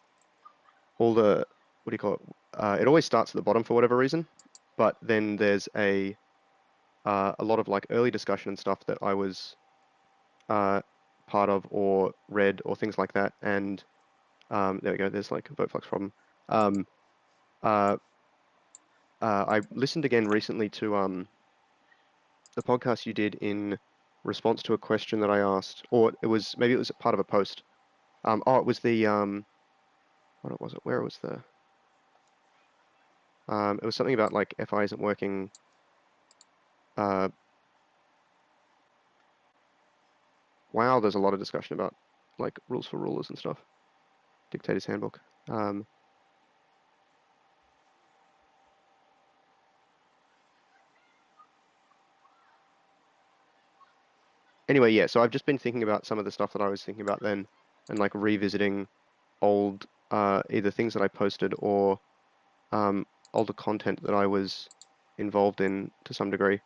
all the, what do you call it? It always starts at the bottom for whatever reason, but then there's a lot of like early discussion and stuff that I was uh, part of or read or things like that. And there we go. There's like a vote flux problem. Um, uh, I listened again recently to the podcast you did in response to a question that I asked, or it was maybe it was part of a post. Oh, it was the what was it? Where was the it was something about like FI isn't working. Uh, wow, there's a lot of discussion about like rules for rulers and stuff. Dictator's handbook. Um, anyway, yeah, so I've just been thinking about some of the stuff that I was thinking about then and like revisiting old either things that I posted or um, older content that I was involved in to some degree.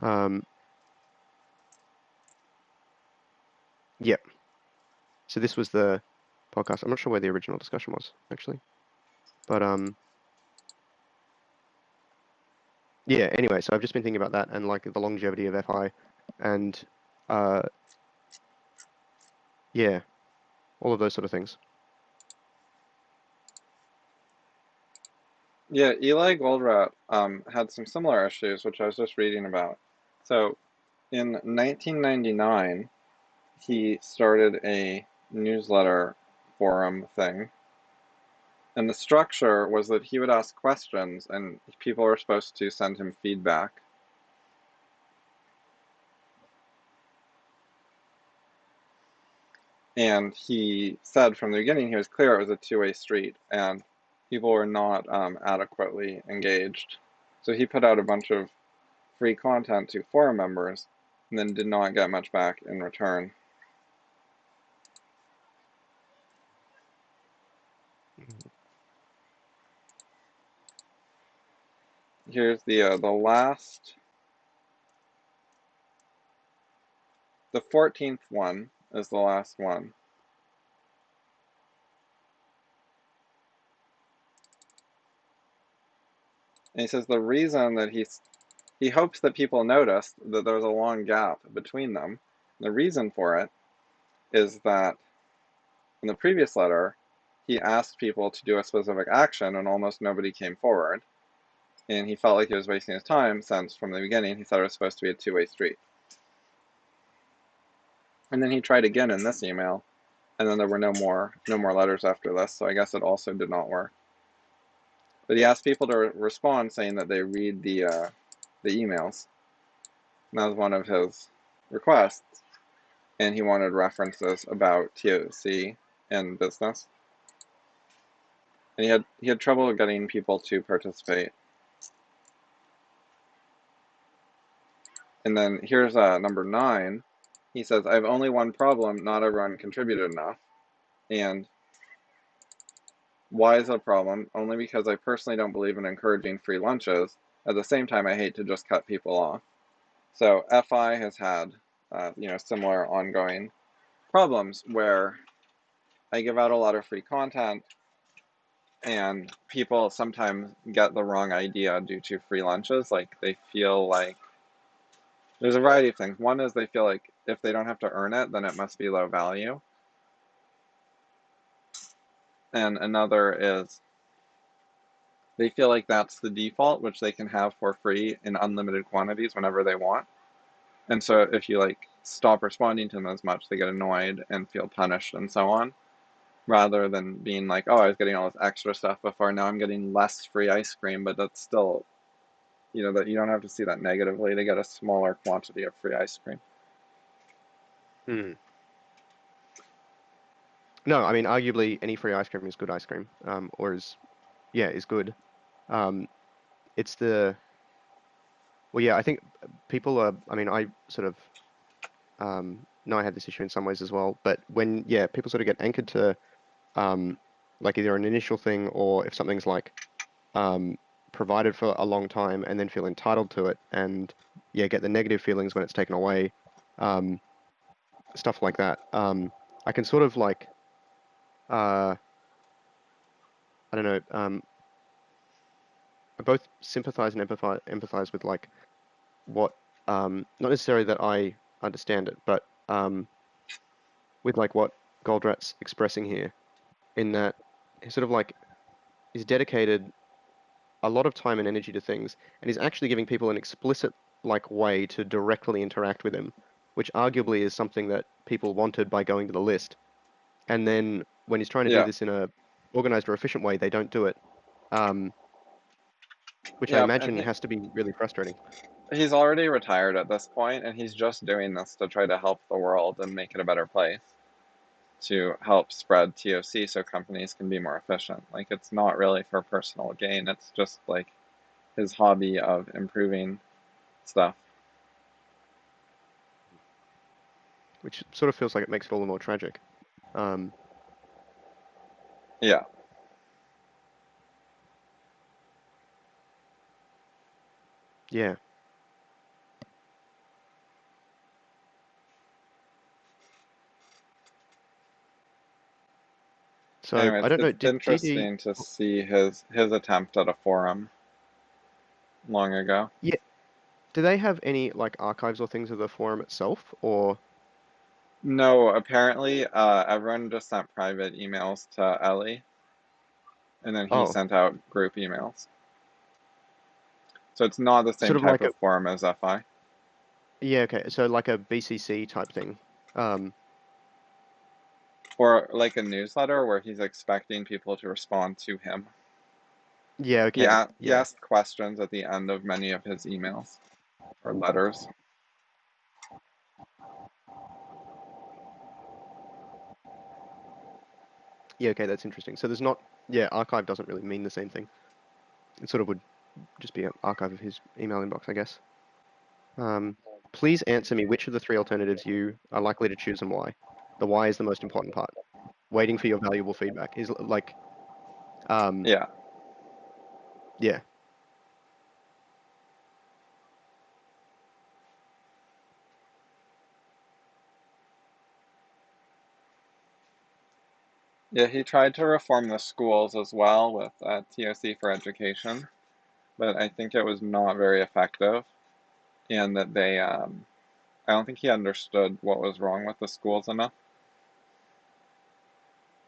Um, yeah, so this was the podcast. I'm not sure where the original discussion was actually, but yeah, anyway, so I've just been thinking about that and like the longevity of FI and uh, yeah, all of those sort of things. Yeah, Eli Goldratt had some similar issues, which I was just reading about. So in 1999, he started a newsletter forum thing, and the structure was that he would ask questions, and people were supposed to send him feedback. And he said from the beginning he was clear it was a two-way street, and people were not adequately engaged. So he put out a bunch of free content to forum members, and then did not get much back in return. Mhm. Here's the 14th one is the last one. And he says the reason that he hopes that people noticed that there's a long gap between them. The reason for it is that in the previous letter, he asked people to do a specific action and almost nobody came forward. And he felt like he was wasting his time since from the beginning he thought it was supposed to be a two-way street. And then he tried again in this email, and then there were no more letters after this, so I guess it also did not work. But he asked people to respond saying that they read the emails. And that was one of his requests, and he wanted references about TOC and business. and he had trouble getting people to participate. And then here's number 9. He says, I have only one problem, not everyone contributed enough. And why is that a problem? Only because I personally don't believe in encouraging free lunches. At the same time, I hate to just cut people off. So FI has had, similar ongoing problems where I give out a lot of free content and people sometimes get the wrong idea due to free lunches. Like they feel like there's a variety of things. One is they feel like if they don't have to earn it, then it must be low value. And another is they feel like that's the default, which they can have for free in unlimited quantities whenever they want. And so if you like stop responding to them as much, they get annoyed and feel punished and so on, rather than being like, oh, I was getting all this extra stuff before, now I'm getting less free ice cream, but that's still, that you don't have to see that negatively. They get a smaller quantity of free ice cream. Hmm. No, I mean, arguably any free ice cream is good ice cream, or is good. Um, it's well, yeah, I think people are, I mean, I sort of, know I had this issue in some ways as well, but when, yeah, people sort of get anchored to, um, like either an initial thing or if something's like, um, provided for a long time and then feel entitled to it and, yeah, get the negative feelings when it's taken away, um, stuff like that. I can sort of like, uh, I don't know, I both sympathize and empathize with like what not necessarily that I understand it, but with like what Goldratt's expressing here, in that he sort of like he's dedicated a lot of time and energy to things, and he's actually giving people an explicit like way to directly interact with him, which arguably is something that people wanted by going to the list. And then when he's trying to do Yeah. this in a organized or efficient way, they don't do it, um, which I Yeah. And imagine has to be really frustrating. he's already retired at this point, and he's just doing this to try to help the world and make it a better place, to help spread TOC so companies can be more efficient. Like, it's not really for personal gain, it's just like his hobby of improving stuff. Which sort of feels like it makes it all the more tragic. Um, Yeah. yeah. So Anyway, I don't know. it's Did TD? interesting to see his attempt at a forum long ago. Yeah. Do they have any like archives or things of the forum itself, or? No, apparently, everyone just sent private emails to Eli, and then he Oh, sent out group emails. So it's not the same sort of type like a of forum as FI. yeah. Okay. So like a BCC type thing. Um. Or like a newsletter where he's expecting people to respond to him. Yeah. He, Okay. he Yeah. asked questions at the end of many of his emails or letters. Yeah. Okay. That's interesting. So there's not. Yeah. Archive doesn't really mean the same thing. It sort of would just be an archive of his email inbox, I guess. Um. Please answer me which of the three alternatives you are likely to choose and why. The why is the most important part. Waiting for your valuable feedback is like. Um. Yeah. Yeah. Yeah, he tried to reform the schools as well with TOC for education, but I think it was not very effective, and that I don't think he understood what was wrong with the schools enough.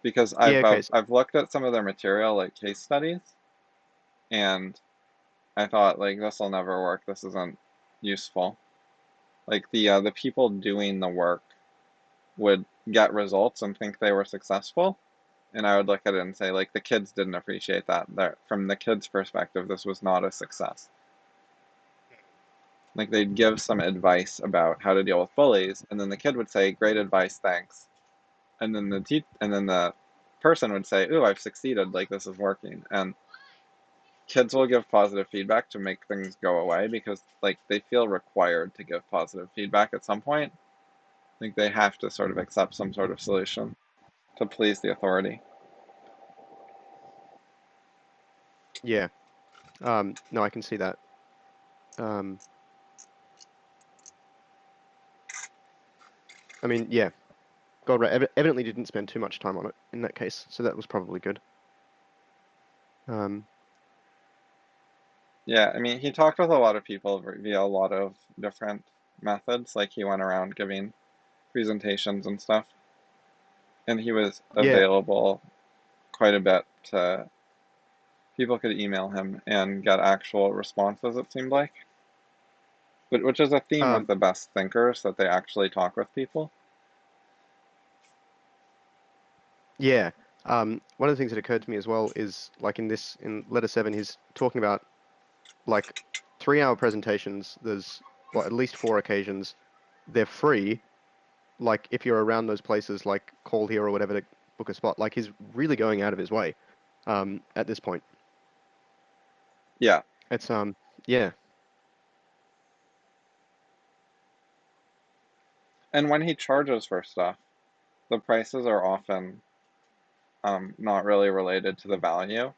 Because Yeah. Okay. So, I've looked at some of their material, like case studies, and I thought like this will never work. This isn't useful. Like the people doing the work would get results and think they were successful, and I would look at it and say like the kids didn't appreciate that. That from the kids' perspective, this was not a success. Like they'd give some advice about how to deal with bullies, and then the kid would say, "Great advice, thanks." And then the person would say, "Ooh, I've succeeded, like this is working." And kids will give positive feedback to make things go away because like they feel required to give positive feedback at some point. Like they have to sort of accept some sort of solution to please the authority. Yeah. No, I can see that. Um, I mean, yeah, Goldratt evidently didn't spend too much time on it in that case, so that was probably good. Um, Yeah, I mean, he talked with a lot of people via a lot of different methods. Like he went around giving presentations and stuff, and he was yeah. available quite a bit to people could email him and get actual responses, it seemed like. But which is a theme with Um, the best thinkers that they actually talk with people. yeah. One of the things that occurred to me as well is like in letter 7, he's talking about like 3-hour presentations. There's at least 4 occasions. They're free. Like if you're around those places, like call here or whatever to book a spot. Like he's really going out of his way. At this point, Yeah, it's yeah, and when he charges for stuff, the prices are often not really related to the value,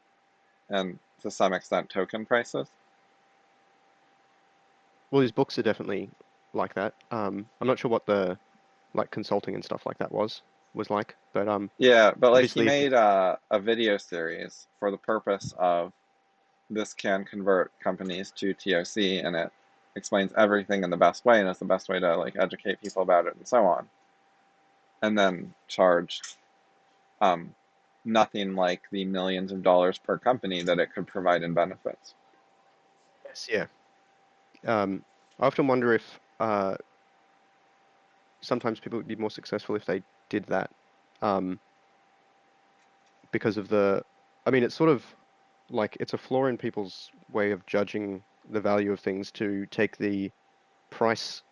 and to some extent token prices. well, his books are definitely like that. I'm not sure what the like consulting and stuff like that was like, but Yeah, but like he obviously if made a video series for the purpose of this can convert companies to TOC, and it explains everything in the best way, and it's the best way to like educate people about it and so on. And then charged um, nothing like the millions of dollars per company that it could provide in benefits. yes, yeah. I often wonder if sometimes people would be more successful if they did that, um, because of I mean, it's sort of like it's a flaw in people's way of judging the value of things to take the price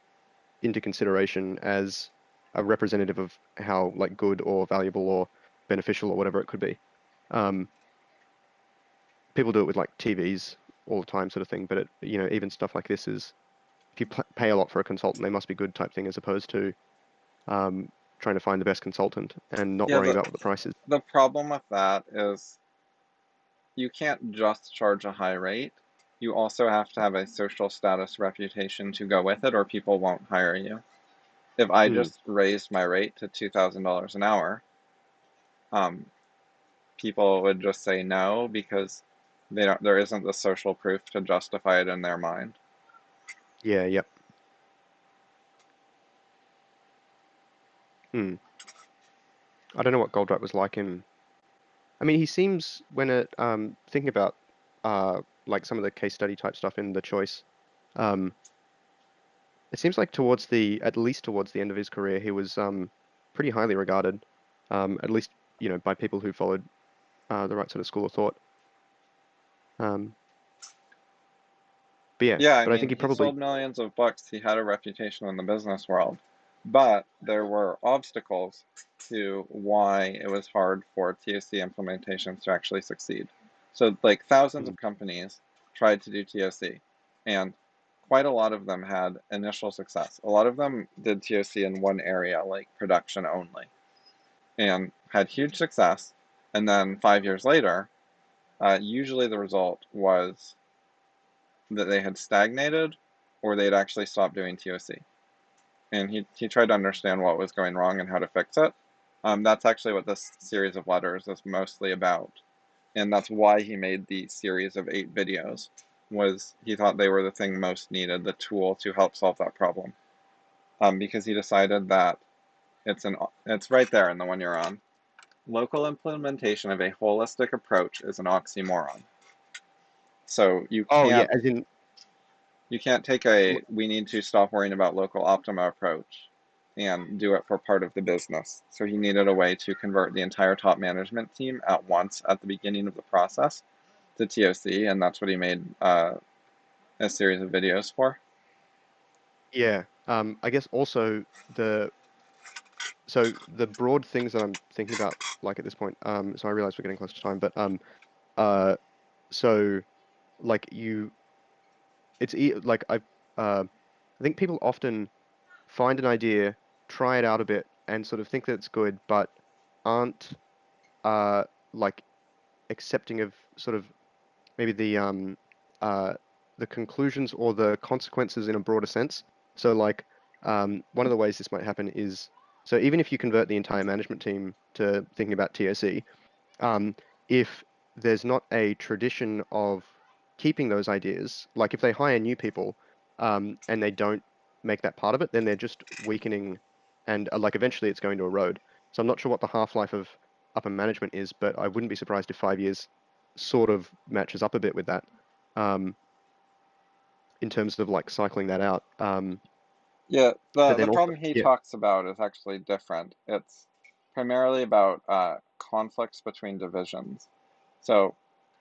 into consideration as a representative of how like good or valuable or beneficial or whatever it could be. Um, People do it with like TVs all the time, sort of thing. But even stuff like this is if you pay a lot for a consultant, they must be good type thing, as opposed to um, trying to find the best consultant and not Yeah, worrying the about what the price is. the problem with that is you can't just charge a high rate. You also have to have a social status reputation to go with it, or people won't hire you. If I Mm, just raised my rate to $2,000 an hour, um, people would just say no because there isn't the social proof to justify it in their mind. yeah, yep. Mm. I don't know what Goldratt was like in. I mean, he seems when it thinking about like some of the case study type stuff in The Choice. Um, it seems like at least towards the end of his career, he was pretty highly regarded, at least by people who followed the right sort of school of thought. Um, but yeah, Yeah, I but I think mean, he he probably. sold millions of books. He had a reputation in the business world, but there were obstacles to why it was hard for TOC implementations to actually succeed. So, like, thousands Mm, of companies tried to do TOC, and quite a lot of them had initial success. A lot of them did TOC in one area, like production only, and had huge success. And then 5 years later, usually the result was that they had stagnated or they'd actually stopped doing TOC. And he tried to understand what was going wrong and how to fix it. That's actually what this series of letters is mostly about. And that's why he made the series of 8 videos, was he thought they were the thing most needed, the tool to help solve that problem. Because he decided that it's right there in the one you're on. Local implementation of a holistic approach is an oxymoron. So oh yeah, as in you can't take l- we need to stop worrying about local optima approach and do it for part of the business. So he needed a way to convert the entire top management team at once at the beginning of the process to TOC, and that's what he made a series of videos for. yeah. I guess also the so the broad things that I'm thinking about, like at this point, so I realize we're getting close to time, but so like like I think people often find an idea, try it out a bit, and sort of think that it's good, but aren't uh like accepting of sort of maybe uh the conclusions or the consequences in a broader sense. So like one of the ways this might happen is, so even if you convert the entire management team to thinking about TOC, um, if there's not a tradition of keeping those ideas, like if they hire new people and they don't make that part of it, then they're just weakening, and like eventually it's going to erode. So I'm not sure what the half-life of upper management is, but I wouldn't be surprised if 5 years sort of matches up a bit with that um, in terms of like cycling that out. Yeah, But the then also, problem he yeah, talks about is actually different. It's primarily about conflicts between divisions. So,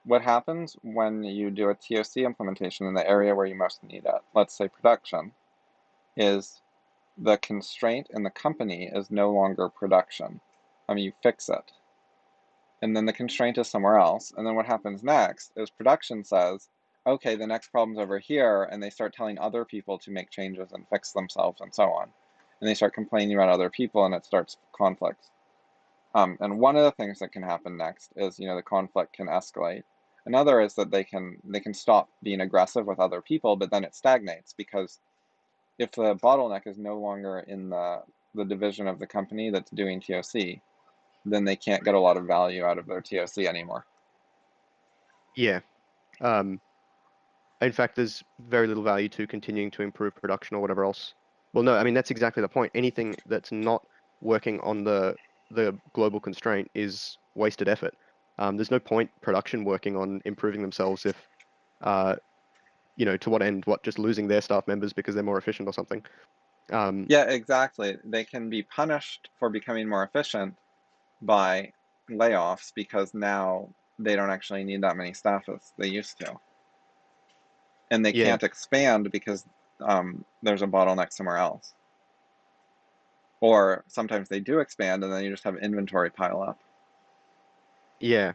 what happens when you do a TOC implementation in the area where you most need it, let's say production, is the constraint in the company is no longer production. I mean, you fix it. And then the constraint is somewhere else. And then what happens next is production says, okay, the next problem's over here, and they start telling other people to make changes and fix themselves and so on. And they start complaining about other people, and it starts conflicts. And one of the things that can happen next is, the conflict can escalate. Another is that they can stop being aggressive with other people, but then it stagnates because if the bottleneck is no longer in the division of the company that's doing TOC, then they can't get a lot of value out of their TOC anymore. yeah. Um, In fact, there's very little value to continuing to improve production or whatever else. Well, no, I mean that's exactly the point. Anything that's not working on the global constraint is wasted effort. There's no point production working on improving themselves if, uh, to what end? What, just losing their staff members because they're more efficient or something? Um, Yeah, exactly. They can be punished for becoming more efficient by layoffs because now they don't actually need that many staff as they used to. And they yeah, can't expand because there's a bottleneck somewhere else. Or sometimes they do expand and then you just have inventory pile up. yeah.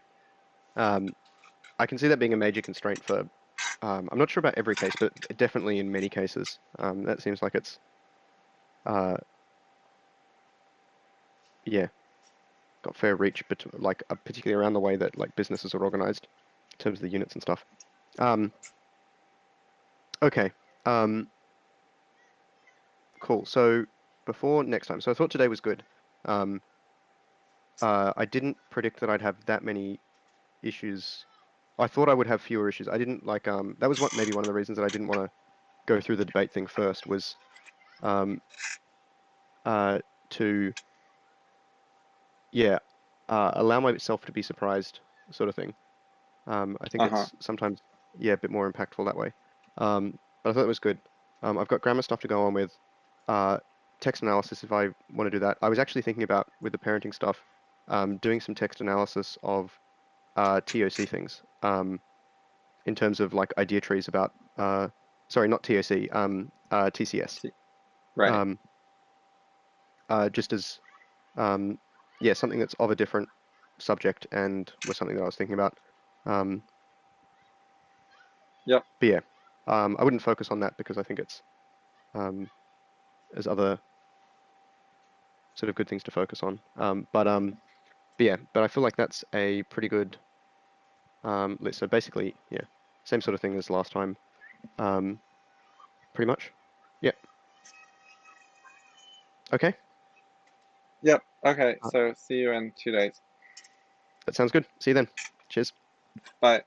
Um, I can see that being a major constraint for. I'm not sure about every case, but definitely in many cases. That seems like it's, uh, yeah, got fair reach, but like particularly around the way that like businesses are organized in terms of the units and stuff. Um, okay. Um, cool. So before next time, so I thought today was good. Um, I didn't predict that I'd have that many issues. I thought I would have fewer issues. I didn't like that was what maybe one of the reasons that I didn't want to go through the debate thing first was um uh to yeah allow myself to be surprised sort of thing. I think Uh-huh. it's sometimes, yeah, a bit more impactful that way. But I thought it was good. I've got grammar stuff to go on with, uh, text analysis if I want to do that. I was actually thinking about with the parenting stuff, doing some text analysis of TOC things, in terms of like idea trees about, sorry, not TOC, TCS. Right. Um, just as, um, yeah, something that's of a different subject and was something that I was thinking about. Um, Yep. but yeah, I wouldn't focus on that because I think it's um, there's other sort of good things to focus on. But yeah, but I feel like that's a pretty good list. So basically, yeah, same sort of thing as last time, um, pretty much. Yeah. Okay. Yep. Okay, Uh, so see you in 2 days. that sounds good. See you then. Cheers. Bye.